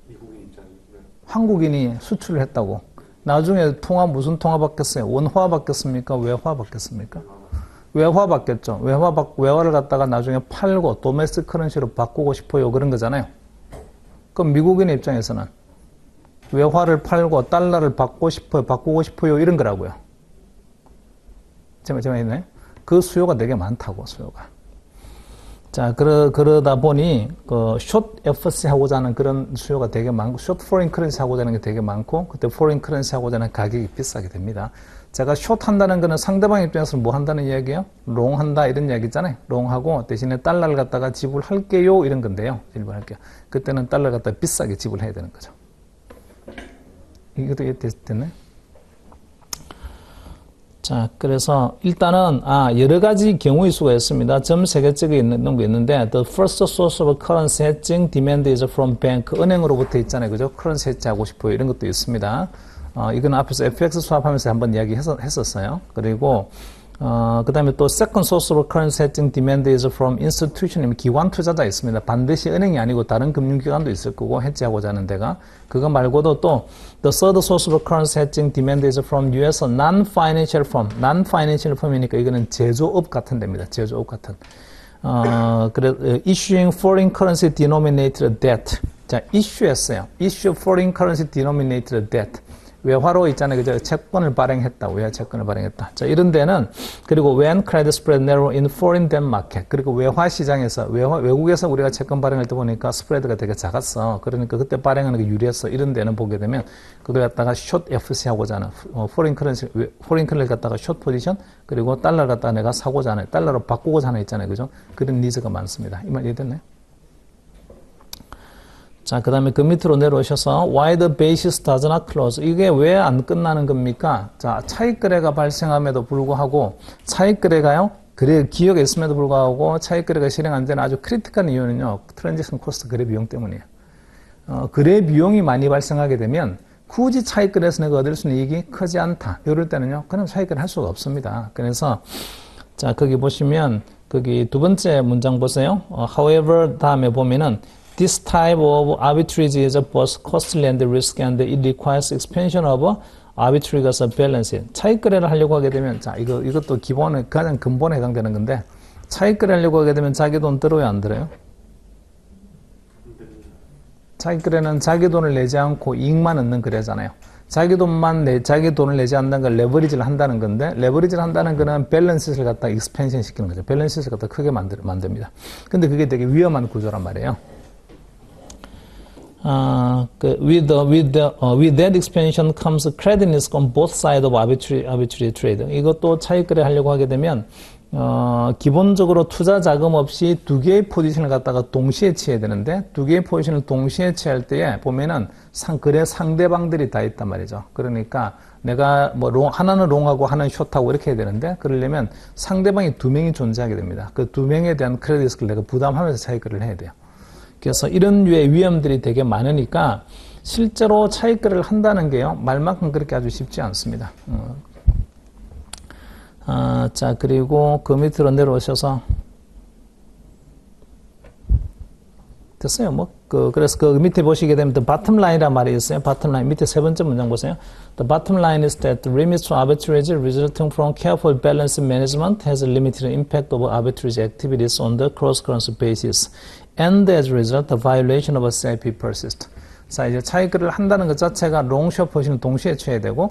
미국인 입장이면 한국인이 수출을 했다고. 나중에 통화 무슨 통화 받겠어요? 원화 받겠습니까? 외화 받겠습니까? 외화 받겠죠. 외화를 갖다가 나중에 팔고 도메스틱 커런시로 바꾸고 싶어요. 그런 거잖아요. 그럼 미국인의 입장에서는 외화를 팔고 달러를 바꾸고 싶어요. 이런 거라고요. 제가 했네. 그 수요가 되게 많다고, 수요가. 자, 그러다 보니, 숏 FC 하고자 하는 그런 수요가 되게 많고, 숏 포린 커런시 하고자 하는 게 되게 많고, 그때 포린 커런시 하고자 하는 가격이 비싸게 됩니다. 제가 숏 한다는 거는 상대방 입장에서 뭐 한다는 이야기예요? 롱 한다, 이런 이야기 있잖아요. 롱 하고, 대신에 달러를 갖다가 지불할게요, 이런 건데요. 지불할게요. 그때는 달러를 갖다가 비싸게 지불해야 되는 거죠. 이것도 됐네? 자, 그래서 일단은 여러 가지 경우의 수가 있습니다. 전 3개째가 있는 게 있는데 the first source of currency hedging demand is from bank. 은행으로부터 있잖아요. 그죠? currency hedge 하고 싶어요. 이런 것도 있습니다. 이건 앞에서 FX 수합하면서 한번 이야기했었어요. 그리고 그 다음에 또 second source of currency hedging demand is from institution. 기관 투자자 있습니다. 반드시 은행이 아니고 다른 금융기관도 있을 거고 해지하고자 하는 데가. 그거 말고도 또 the third source of currency hedging demand is from US non-financial firm. non-financial firm이니까 이거는 제조업 같은 데입니다. 제조업 같은. issuing foreign currency denominated debt. 자, issu했어요. issue foreign currency denominated debt. 외화로 있잖아요. 그죠? 채권을 발행했다. 외화 채권을 발행했다. 자, 이런 데는, 그리고 when credit spread narrow in foreign debt market. 그리고 외화 시장에서, 외국에서 우리가 채권 발행할 때 보니까 스프레드가 되게 작았어. 그러니까 그때 발행하는 게 유리했어. 이런 데는 보게 되면, 그걸 갖다가 숏 FC 하고자 하는, foreign currency를 갖다가 숏 포지션, 그리고 달러를 갖다가 내가 사고자 하는, 달러로 바꾸고자 하는 있잖아요. 그죠? 그런 니즈가 많습니다. 이 말 이해됐나요? 자, 그 다음에 그 밑으로 내려오셔서 why the basis does not close. 이게 왜 안 끝나는 겁니까? 자, 차익거래가 발생함에도 불구하고 차익거래가요. 기여가 있음에도 불구하고 차익거래가 실행 안 되는 아주 크리티컬한 이유는요. 트랜잭션 코스트 거래 비용 때문이에요. 거래 비용이 많이 발생하게 되면 굳이 차익거래에서 내가 얻을 수 있는 이익이 크지 않다. 이럴 때는요. 그럼 차익거래 할 수가 없습니다. 그래서 자, 거기 보시면 거기 두 번째 문장 보세요. however 다음에 보면은 This type of arbitrage is both costly and risky, and it requires expansion of arbitrage balance. 차익 거래를 하려고 하게 되면, 자, 이것도 기본에, 가장 근본에 해당되는 건데, 차익 거래를 하려고 하게 되면 자기 돈 들어요, 안 들어요? 차익 거래는 자기 돈을 내지 않고 이익만 얻는 거래잖아요. 자기 돈을 내지 않는 걸 레버리지를 한다는 건데, 레버리지를 한다는 거는 밸런스를 갖다 익스펜션 시키는 거죠. 밸런스를 갖다 크게 만듭니다. 근데 그게 되게 위험한 구조란 말이에요. with that expansion comes credit risk on both sides of arbitrary trade. 이것도 차익 거래 하려고 하게 되면, 기본적으로 투자 자금 없이 두 개의 포지션을 갖다가 동시에 취해야 되는데, 두 개의 포지션을 동시에 취할 때에 보면은 거래 상대방들이 다 있단 말이죠. 그러니까 내가 하나는 롱하고 하나는 숏하고 이렇게 해야 되는데, 그러려면 상대방이 두 명이 존재하게 됩니다. 그 두 명에 대한 크레딧 리스크를 내가 부담하면서 차익 거래를 해야 돼요. 그래서 이런 류의 위험들이 되게 많으니까 실제로 차익 거래를 한다는 게요. 말만큼 그렇게 아주 쉽지 않습니다. 자, 그리고 그 밑으로 내려오셔서 됐어요. 그래서 그 밑에 보시게 되면 the bottom line이란 말이 있어요. bottom line 밑에 세 번째 문장 보세요. The bottom line is that the limits to arbitrage resulting from careful balance management has a limited impact of arbitrage activities on the cross-currency basis. And as a result, the violation of a CIP persists. 자, 이제 차익 거래를 한다는 것 자체가 롱, 숏 포지션을 동시에 취해야 되고,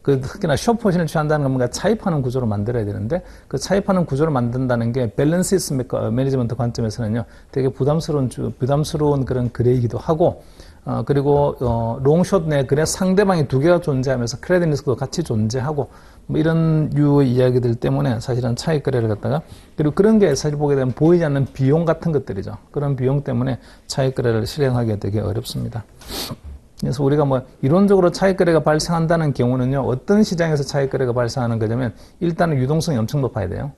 특히나 숏 포지션을 취한다는 건 뭔가 차입하는 구조로 만들어야 되는데, 그 차입하는 구조를 만든다는 게 밸런스 매니지먼트 관점에서는요, 되게 부담스러운 그런 거래이기도 하고, 그리고 롱숏 내 그래 상대방이 두 개가 존재하면서 크레딧 리스크도 같이 존재하고 뭐 이런 류의 이야기들 때문에 사실은 차익 거래를 갖다가 그리고 그런 게 사실 보게 되면 보이지 않는 비용 같은 것들이죠. 그런 비용 때문에 차익 거래를 실행하기가 되게 어렵습니다. 그래서 우리가 뭐 이론적으로 차익 거래가 발생한다는 경우는요, 어떤 시장에서 차익 거래가 발생하는 거냐면 일단은 유동성이 엄청 높아야 돼요.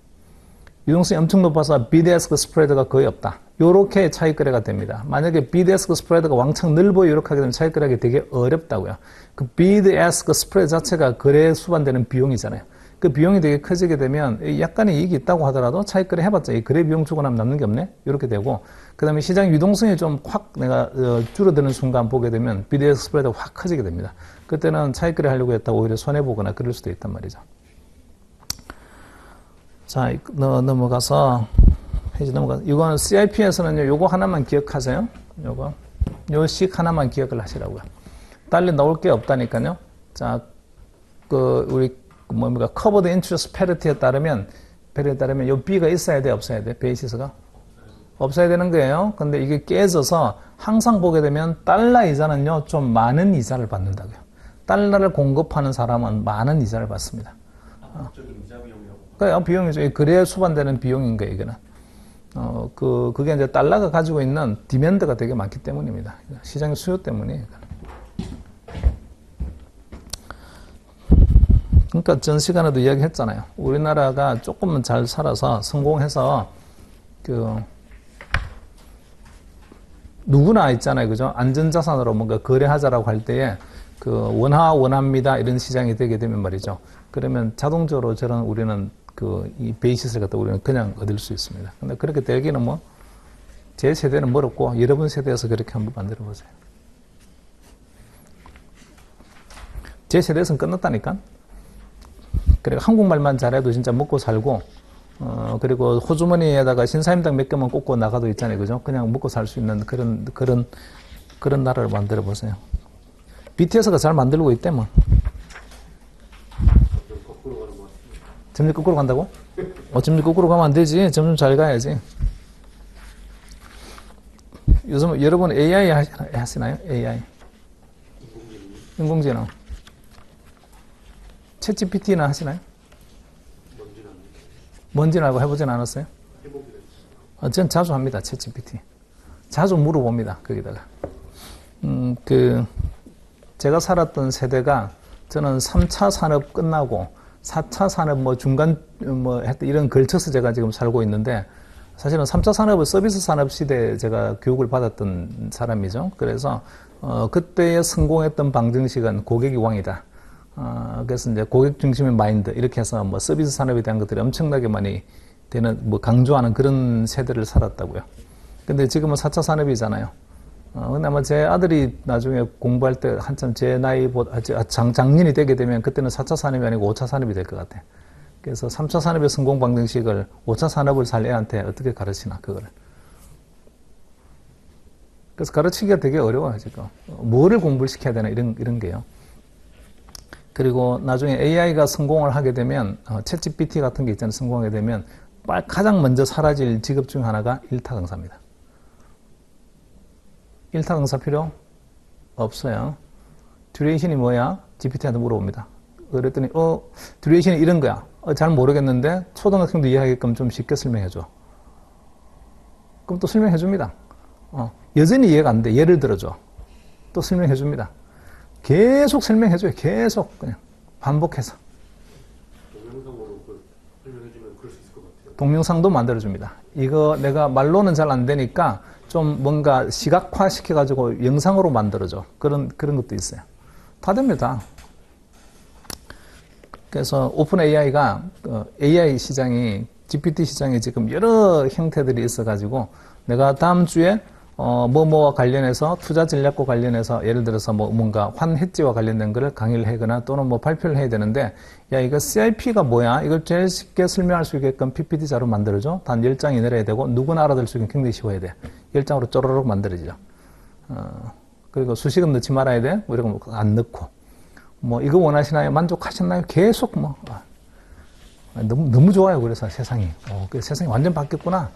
유동성이 엄청 높아서 비드에스크 스프레드가 거의 없다. 요렇게 차익 거래가 됩니다. 만약에 비드에스크 스프레드가 왕창 넓어 이렇게 하게 되면 차익 거래하기 되게 어렵다고요. 그 비드에스크 스프레드 자체가 거래에 수반되는 비용이잖아요. 그 비용이 되게 커지게 되면 약간의 이익이 있다고 하더라도 차익 거래 해봤자 이 거래 비용 주고 나면 남는 게 없네? 이렇게 되고, 그 다음에 시장 유동성이 좀 확 내가 줄어드는 순간 보게 되면 비드에스크 스프레드가 확 커지게 됩니다. 그때는 차익 거래 하려고 했다가 오히려 손해보거나 그럴 수도 있단 말이죠. 자, 넘어가서, 페이지 넘어가서, 이거는 CIP에서는요, 요거 하나만 기억하세요. 요 식 하나만 기억을 하시라고요. 달리 나올 게 없다니까요. 자, 우리, covered interest penalty에 따르면 요 B가 있어야 돼, 없어야 돼? 베이시스가? 없어야 되는 거예요. 근데 이게 깨져서 항상 보게 되면 달러 이자는요, 좀 많은 이자를 받는다고요. 달러를 공급하는 사람은 많은 이자를 받습니다. 적인 이자 비용이라고. 그러니까 비용이죠. 거래에 수반되는 비용인 거예요, 이거는. 그게 이제 달러가 가지고 있는 디맨드가 되게 많기 때문입니다. 시장의 수요 때문이에요. 그러니까 전 시간에도 이야기했잖아요. 우리나라가 조금은 잘 살아서 성공해서 누구나 있잖아요, 그죠? 안전자산으로 뭔가 거래하자라고 할 때에 원합니다 이런 시장이 되게 되면 말이죠. 그러면 자동적으로 우리는 이 베이시스를 갖다 우리는 그냥 얻을 수 있습니다. 근데 그렇게 되기는 제 세대는 멀었고, 여러분 세대에서 그렇게 한번 만들어 보세요. 제 세대에서는 끝났다니까? 그리고 한국말만 잘해도 진짜 먹고 살고, 그리고 호주머니에다가 신사임당 몇 개만 꽂고 나가도 있잖아요. 그죠? 그냥 먹고 살 수 있는 그런 나라를 만들어 보세요. BTS가 잘 만들고 있대, 뭐. 점점 거꾸로 간다고? 점점 거꾸로 가면 안 되지. 점점 잘 가야지. 요즘 여러분 AI 하시나요? AI. 인공지능. 챗 GPT는 하시나요? 뭔지는 알고 해보진 않았어요? 전 자주 합니다. 챗 GPT. 자주 물어봅니다. 거기다가. 제가 살았던 세대가 저는 3차 산업 끝나고 4차 산업 중간 했던 이런 걸쳐서 제가 지금 살고 있는데, 사실은 3차 산업은 서비스 산업 시대에 제가 교육을 받았던 사람이죠. 그래서 그때의 성공했던 방정식은 고객이 왕이다. 그래서 이제 고객 중심의 마인드 이렇게 해서 서비스 산업에 대한 것들이 엄청나게 많이 강조하는 그런 세대를 살았다고요. 근데 지금은 4차 산업이잖아요. 근데 아마 제 아들이 나중에 공부할 때 한참 제 나이보다, 작년이 되게 되면 그때는 4차 산업이 아니고 5차 산업이 될 것 같아. 그래서 3차 산업의 성공 방정식을 5차 산업을 살 애한테 어떻게 가르치나, 그거를. 그래서 가르치기가 되게 어려워요, 지금. 뭐를 공부를 시켜야 되나, 이런 게요. 그리고 나중에 AI가 성공을 하게 되면, 챗 GPT 같은 게 있잖아요. 성공하게 되면, 가장 먼저 사라질 직업 중 하나가 일타 강사입니다. 일타 강사 필요 없어요. 듀레이션이 뭐야? GPT한테 물어봅니다. 그랬더니 듀레이션이 이런 거야. 잘 모르겠는데 초등학생도 이해하게끔 좀 쉽게 설명해줘. 그럼 또 설명해줍니다. 여전히 이해가 안 돼. 예를 들어줘. 또 설명해줍니다. 계속 설명해줘요. 계속 그냥 반복해서. 동영상으로 설명해주면 그럴 수 있을 것 같아요. 동영상도 만들어줍니다. 이거 내가 말로는 잘 안 되니까 좀 뭔가 시각화 시켜가지고 영상으로 만들어줘. 그런 것도 있어요. 다 됩니다. 그래서 오픈 AI가, AI 시장이, GPT 시장이 지금 여러 형태들이 있어가지고, 내가 다음 주에, 뭐뭐와 관련해서, 투자 전략과 관련해서, 예를 들어서 뭔가 환해지와 관련된 거를 강의를 하거나 또는 발표를 해야 되는데, 야, 이거 CIP가 뭐야? 이걸 제일 쉽게 설명할 수 있게끔 PPT 자료 만들어줘. 단 10장 이내로 되고, 누구나 알아들 수 있게 굉장히 쉬워야 돼. 10장으로 쪼르륵 만들어지죠. 그리고 수식은 넣지 말아야 돼. 이런 거 안 넣고. 이거 원하시나요? 만족하셨나요? 계속 너무 좋아요. 그래서 세상이. 세상이 완전 바뀌었구나.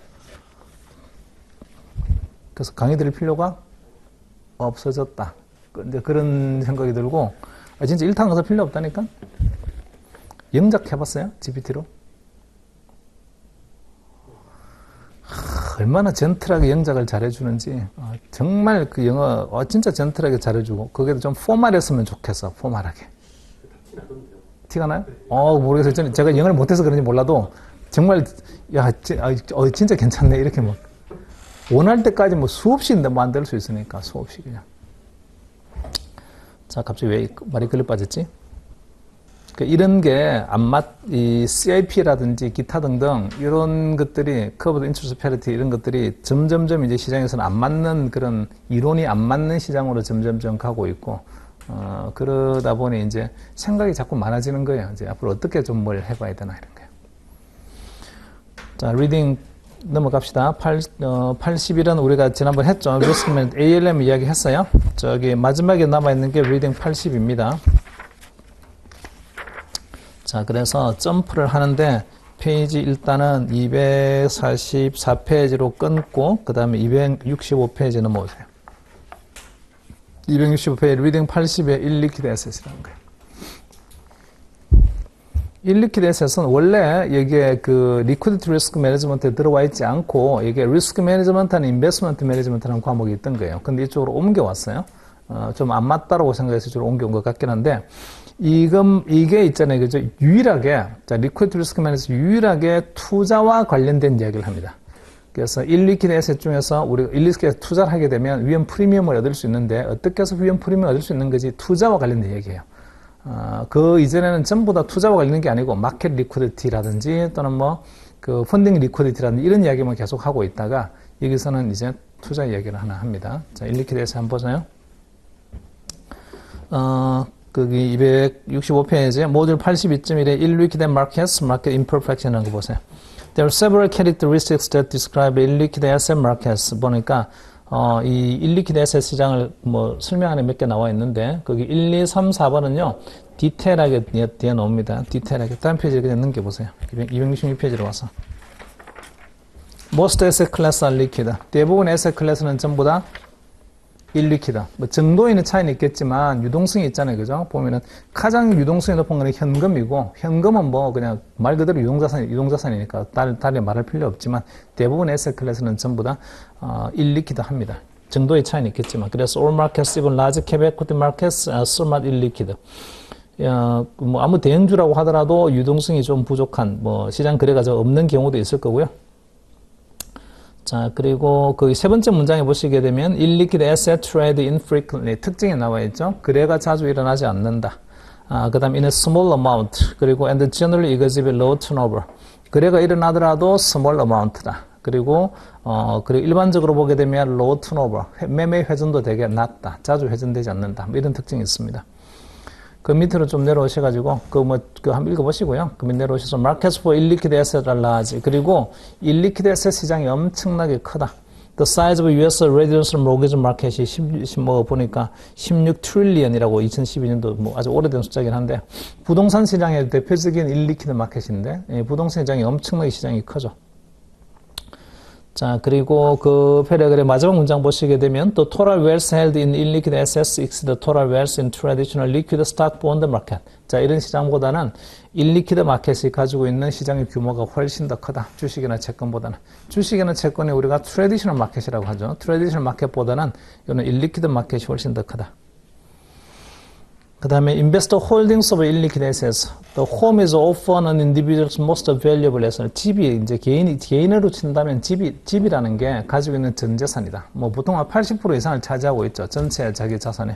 그래서 강의 드릴 필요가 없어졌다. 근데 그런 생각이 들고, 진짜 일타 강사 필요 없다니까? 영작 해봤어요? GPT로? 얼마나 젠틀하게 영작을 잘해주는지. 정말 그 영어, 진짜 젠틀하게 잘해주고, 그게 좀 포멀했으면 좋겠어, 포멀하게. 티가 나요? 모르겠어요. 제가 영어를 못해서 그런지 몰라도, 정말, 야, 진짜 괜찮네. 이렇게 뭐. 원할 때까지 뭐 수없이 만들 수 있으니까, 수없이 그냥. 자, 갑자기 왜 말이 글로 빠졌지? 이런 게 이 CIP라든지 기타 등등 이런 것들이 커브드 인터레스트 패리티 이런 것들이 점점점 이제 시장에서는 안 맞는 그런 이론이 안 맞는 시장으로 점점점 가고 있고 그러다 보니 이제 생각이 자꾸 많아지는 거예요. 이제 앞으로 어떻게 좀 뭘 해봐야 되나 이런 거예요. 자, 리딩 넘어갑시다. 81은 우리가 지난번 했죠. 리스크맨 ALM 이야기 했어요. 저기 마지막에 남아있는 게 리딩 80입니다. 자, 그래서 점프를 하는데 페이지 일단은 244페이지로 끊고 그 다음에 265페이지 넘어오세요. 265페이지 리딩 80에 일리퀴드 에셋이라는 거예요. 일리퀴드 에셋은 원래 이게 그 리퀴디티 리스크 매니지먼트에 들어와 있지 않고 이게 리스크 매니지먼트나 인베스트먼트 매니지먼트라는 과목이 있던 거예요. 근데 이쪽으로 옮겨왔어요. 좀 안 맞다라고 생각해서 이쪽으로 옮겨온 것 같긴 한데 이게 있잖아요. 그죠? 유일하게, 자, 리퀴디티 리스크 매니지먼트 유일하게 투자와 관련된 이야기를 합니다. 그래서 일리퀴드 에셋 중에서 우리가 일리퀴드 에셋 투자를 하게 되면 위험 프리미엄을 얻을 수 있는데 어떻게 해서 위험 프리미엄을 얻을 수 있는 거지 투자와 관련된 얘기예요. 그 이전에는 전부 다 투자와 관련된 게 아니고 마켓 리퀴디티라든지 또는 뭐 그 펀딩 리퀴디티라든지 이런 이야기만 계속 하고 있다가 여기서는 이제 투자 이야기를 하나 합니다. 자, 일리퀴드 에셋 한번 보세요. 거기 265페이지에 모듈 82.1에 illiquid markets, market imperfection이라는 거 보세요. There are several characteristics that describe illiquid asset markets. 보니까 이 illiquid asset 시장을 뭐 설명하는 몇 개 나와 있는데 거기 1, 2, 3, 4번은요. 디테일하게 뒤에 나옵니다. 디테일하게. 다른 페이지를 그냥 넘겨보세요. 266페이지로 와서. Most asset class are liquid. 대부분 asset class는 전부 다 일리퀴드. 뭐 정도에는 차이는 있겠지만 유동성이 있잖아요. 그죠? 보면은 가장 유동성이 높은 거는 현금이고 현금은 뭐 그냥 말 그대로 유동자산이니까 달리 말할 필요 없지만 대부분 에셋 클래스는 전부 다 일리퀴드 합니다. 정도의 차이는 있겠지만 그래서 all markets, even large cap equity markets are somewhat illiquid. 뭐 아무 대형주라고 하더라도 유동성이 좀 부족한 뭐 시장 거래가 좀 없는 경우도 있을 거고요. 자, 그리고 그 세 번째 문장에 보시게 되면 illiquid asset trade infrequently 특징이 나와 있죠. 거래가 자주 일어나지 않는다. 그 다음 in a small amount 그리고 and generally exhibit low turnover 거래가 일어나더라도 small amount다. 그리고 일반적으로 보게 되면 low turnover 매매 회전도 되게 낮다. 자주 회전되지 않는다. 뭐 이런 특징이 있습니다. 그 밑으로 좀 내려오셔가지고, 한번 읽어보시고요. 그 밑 내려오셔서, markets for illiquid assets are large. 그리고, illiquid asset 시장이 엄청나게 크다. The size of US residential mortgage market이 보니까 16 트릴리언이라고 2012년도 뭐 아주 오래된 숫자긴 한데, 부동산 시장의 대표적인 illiquid 마켓인데, 부동산 시장이 엄청나게 시장이 크죠. 자, 그리고 그 패러그램 마지막 문장 보시게 되면 The total wealth held in illiquid assets exceeds the total wealth in traditional liquid stock bond market. 자, 이런 시장보다는 일리퀴드 마켓이 가지고 있는 시장의 규모가 훨씬 더 크다. 주식이나 채권보다는. 주식이나 채권이 우리가 트래디셔널 마켓이라고 하죠. 트래디셔널 마켓보다는 이거는 일리퀴드 마켓이 훨씬 더 크다. 그 다음에 investor holdings of illiquid assets. The home is often an individual's most valuable asset. 집이 이제 개인으로 친다면 집이라는 게 가지고 있는 전 재산이다. 뭐 보통 한 80% 이상을 차지하고 있죠. 전체 자기 자산에.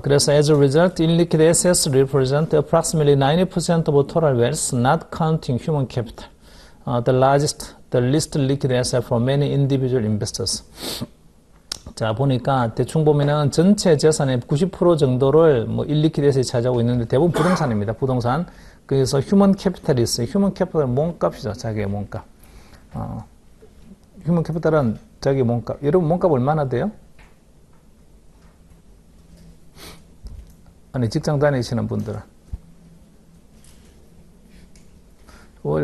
그래서 as a result, illiquid assets represent approximately 90% of total wealth, not counting human capital. The least liquid asset for many individual investors. 자, 보니까 대충 보면은 전체 재산의 90% 정도를 뭐 일리퀴드에서 차지하고 있는데 대부분 부동산입니다. 부동산. 그래서 휴먼 캐피탈이 있어요. 휴먼 캐피탈은 몸값이죠. 자기의 몸값. 휴먼 캐피탈은 자기의 몸값. 여러분 몸값 얼마나 돼요? 아니 직장 다니시는 분들은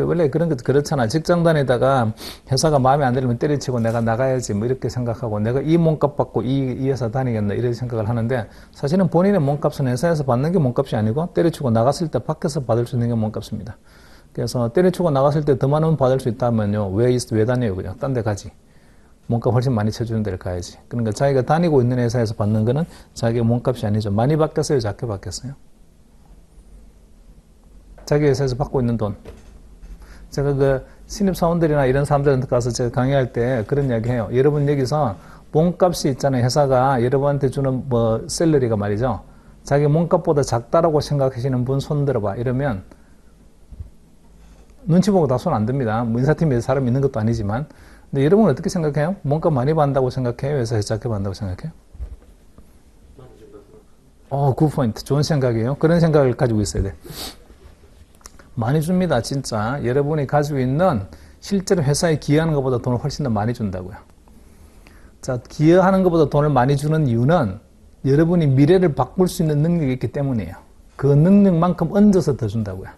원래 그런 것 그렇잖아. 직장 다니다가 회사가 마음에 안 들면 때려치고 내가 나가야지 뭐 이렇게 생각하고 내가 이 몸값 받고 이 회사 다니겠나 이런 생각을 하는데 사실은 본인의 몸값은 회사에서 받는 게 몸값이 아니고 때려치고 나갔을 때 밖에서 받을 수 있는 게 몸값입니다. 그래서 때려치고 나갔을 때 더 많은 받을 수 있다면요. 왜 다녀요? 그냥 딴 데 가지. 몸값 훨씬 많이 쳐주는 데를 가야지. 그러니까 자기가 다니고 있는 회사에서 받는 거는 자기의 몸값이 아니죠. 많이 받겠어요? 작게 받겠어요? 자기 회사에서 받고 있는 돈. 제가 그 신입사원들이나 이런 사람들한테 가서 제가 강의할 때 그런 이야기 해요. 여러분 여기서 몸값이 있잖아요. 회사가 여러분한테 주는 뭐 샐러리가 말이죠. 자기 몸값보다 작다라고 생각하시는 분 손 들어봐. 이러면 눈치 보고 다 손 안 듭니다. 뭐 인사팀에 사람 있는 것도 아니지만. 근데 여러분은 어떻게 생각해요? 몸값 많이 받는다고 생각해요? 회사에서 작게 받는다고 생각해요? 굿포인트. 좋은 생각이에요. 그런 생각을 가지고 있어야 돼. 많이 줍니다. 진짜. 여러분이 가지고 있는 실제로 회사에 기여하는 것보다 돈을 훨씬 더 많이 준다고요. 자, 기여하는 것보다 돈을 많이 주는 이유는 여러분이 미래를 바꿀 수 있는 능력이 있기 때문이에요. 그 능력만큼 얹어서 더 준다고요.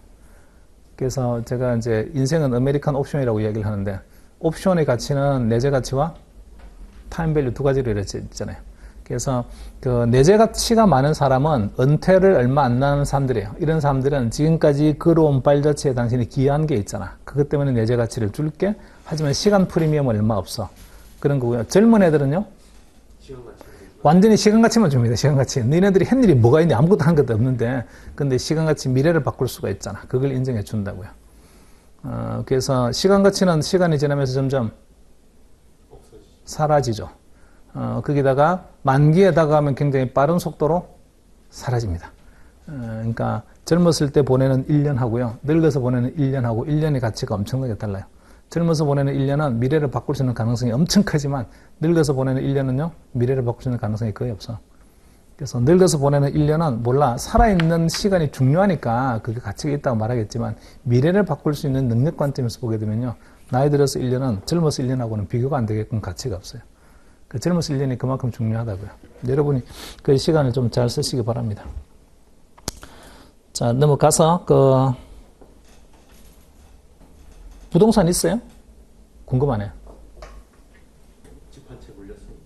그래서 제가 이제 인생은 아메리칸 옵션이라고 이야기를 하는데 옵션의 가치는 내재 가치와 타임 밸류 두 가지로 이렇게 있잖아요. 그래서 그 내재 가치가 많은 사람은 은퇴를 얼마 안 나는 사람들이에요. 이런 사람들은 지금까지 걸어온 발 자체에 당신이 기여한 게 있잖아. 그것 때문에 내재 가치를 줄게. 하지만 시간 프리미엄은 얼마 없어. 그런 거고요. 젊은 애들은요. 완전히 시간 가치만 줍니다. 시간 가치. 너희네들이 한 일이 뭐가 있니? 아무것도 한 것도 없는데 근데 시간 가치 미래를 바꿀 수가 있잖아. 그걸 인정해 준다고요. 그래서 시간 가치는 시간이 지나면서 점점 사라지죠. 거기다가 만기에 다가가면 굉장히 빠른 속도로 사라집니다. 그러니까 젊었을 때 보내는 1년 하고요. 늙어서 보내는 1년 하고 1년의 가치가 엄청나게 달라요. 젊어서 보내는 1년은 미래를 바꿀 수 있는 가능성이 엄청 크지만 늙어서 보내는 1년은요. 미래를 바꿀 수 있는 가능성이 거의 없어. 그래서 늙어서 보내는 1년은 몰라 살아있는 시간이 중요하니까 그게 가치가 있다고 말하겠지만 미래를 바꿀 수 있는 능력 관점에서 보게 되면요. 나이 들어서 1년은 젊어서 1년하고는 비교가 안 되게끔 가치가 없어요. 그 젊어서 1년이 그만큼 중요하다고요. 여러분이 그 시간을 좀 잘 쓰시기 바랍니다. 자, 넘어가서 부동산 있어요? 궁금하네요. 집 한 채 물렸습니다.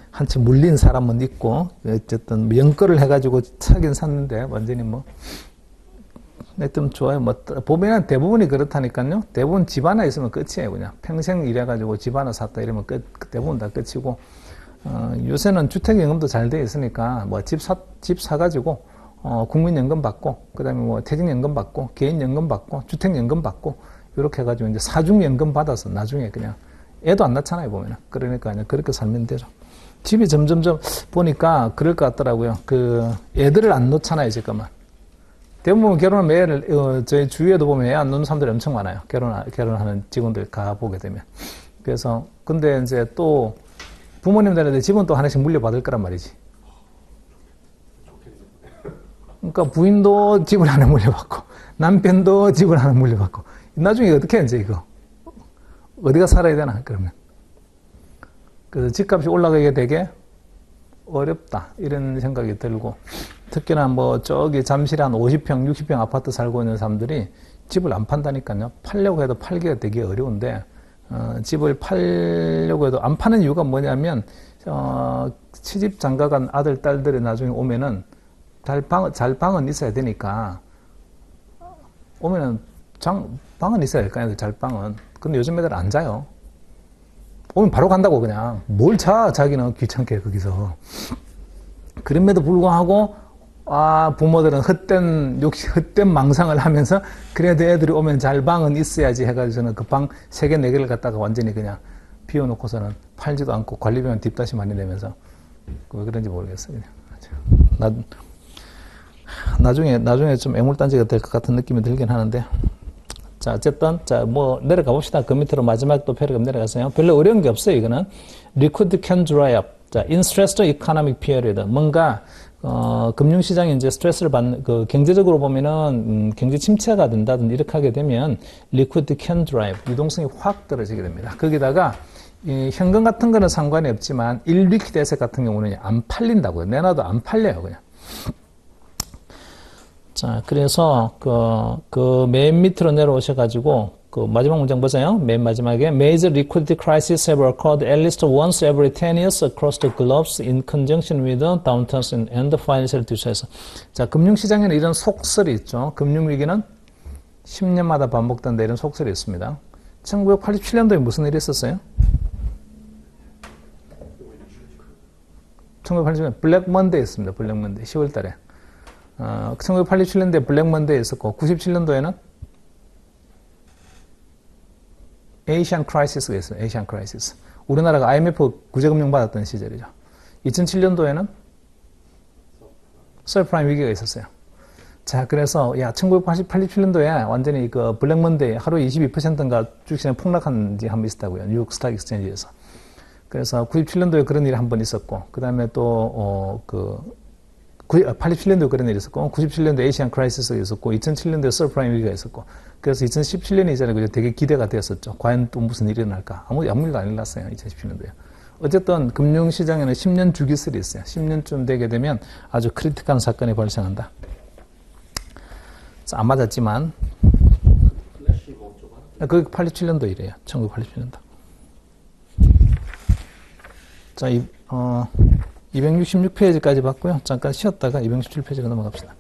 한 채 물린 사람은 있고 어쨌든 뭐 연거를 해가지고 사긴 샀는데 완전히 뭐 하여튼 좋아요. 뭐 보면 대부분이 그렇다니까요. 대부분 집 하나 있으면 끝이에요. 그냥 평생 일해가지고 집 하나 샀다 이러면 대부분 다 끝이고 요새는 주택연금도 잘 돼 있으니까 뭐 집 사가지고 국민연금 받고 그다음에 뭐 퇴직연금 받고 개인연금 받고 주택연금 받고 이렇게 해가지고 이제 사중연금 받아서 나중에 그냥 애도 안 낳잖아요 보면은. 그러니까 그냥 그렇게 살면 되죠. 집이 점점점 보니까 그럴 것 같더라고요. 그 애들을 안 놓잖아요 지금은. 대부분 결혼하면 애를 저희 주위에도 보면 애 안 놓는 사람들이 엄청 많아요. 결혼하는 직원들 가보게 되면. 그래서 근데 이제 또 부모님들한테 집은 또 하나씩 물려받을 거란 말이지. 그러니까 부인도 집을 하나 물려받고 남편도 집을 하나 물려받고 나중에 어떻게 해 이제 이거 어디가 살아야 되나 그러면. 그래서 집값이 올라가게 되게 어렵다 이런 생각이 들고 특히나 뭐 저기 잠실에 한 50평 60평 아파트 살고 있는 사람들이 집을 안 판다니까요. 팔려고 해도 팔기가 되게 어려운데 집을 팔려고 해도 안 파는 이유가 뭐냐면 시집 장가간 아들 딸들이 나중에 오면은 잘 방은 있어야 되니까 오면은 방은 있어야 될 거 아니에요. 잘 방은. 근데 요즘 애들 안 자요. 오면 바로 간다고 그냥. 뭘 자 자기는 귀찮게 거기서. 그럼에도 불구하고 부모들은 헛된 망상을 하면서 그래도 애들이 오면 잘 방은 있어야지 해가지고는 그 방 3개, 4개를 갖다가 완전히 그냥 비워놓고서는 팔지도 않고 관리비만 뒷다시 많이 내면서 왜 그런지 모르겠어요. 그냥. 나중에 좀 애물단지가 될 것 같은 느낌이 들긴 하는데. 자, 어쨌든, 뭐, 내려가 봅시다. 그 밑으로 마지막 또 패러그램 내려가세요. 별로 어려운 게 없어요, 이거는. Liquid can dry up. 자, in stressed economic period. 뭔가, 금융시장이 이제 스트레스를 받는, 경제적으로 보면은, 경제 침체가 된다든지 이렇게 하게 되면, liquid can dry up. 유동성이 확 떨어지게 됩니다. 거기다가, 이 현금 같은 거는 상관이 없지만, illiquid asset 같은 경우는 안 팔린다고요. 내놔도 안 팔려요, 그냥. 자, 그래서 그 맨 밑으로 내려오셔가지고 그 마지막 문장 보세요. 맨 마지막에 Major liquidity crises have occurred at least once every 10 years across the globe in conjunction with the downturns and the financial distress. 자, 금융시장에는 이런 속설이 있죠. 금융위기는 10년마다 반복된다 이런 속설이 있습니다. 1987년도에 무슨 일이 있었어요? 1987년 블랙 먼데이 있습니다. 블랙 먼데이 10월 달에. 1987년도에 블랙 먼데이 있었고 97년도에는 에이시안 크라이시스가 있어요. 에이시안 크라이시스. 우리나라가 IMF 구제금융 받았던 시절이죠. 2007년도에는 서프라임 위기가 있었어요. 자, 그래서 1987년도에 완전히 그 블랙 먼데이 하루에 22%인가 주식시장이 폭락한 지 한 번 있었다고요. 뉴욕 스탁 익스체인지에서. 그래서 97년도에 그런 일이 한 번 있었고, 그 다음에 또, 87년도에 그런 일이 있었고, 97년도에 에이시안 크라이시스가 있었고, 2007년도에 서프라임 위기가 있었고, 그래서 2017년 이전에 되게 기대가 되었었죠. 과연 또 무슨 일이 일어날까? 아무 일도 안 일어났어요. 2017년도에. 어쨌든 금융시장에는 10년 주기설이 있어요. 10년쯤 되게 되면 아주 크리티컬한 사건이 발생한다. 안 맞았지만, 그게 87년도 일이에요. 1987년도. 자, 266페이지까지 봤고요. 잠깐 쉬었다가 267페이지로 넘어갑시다.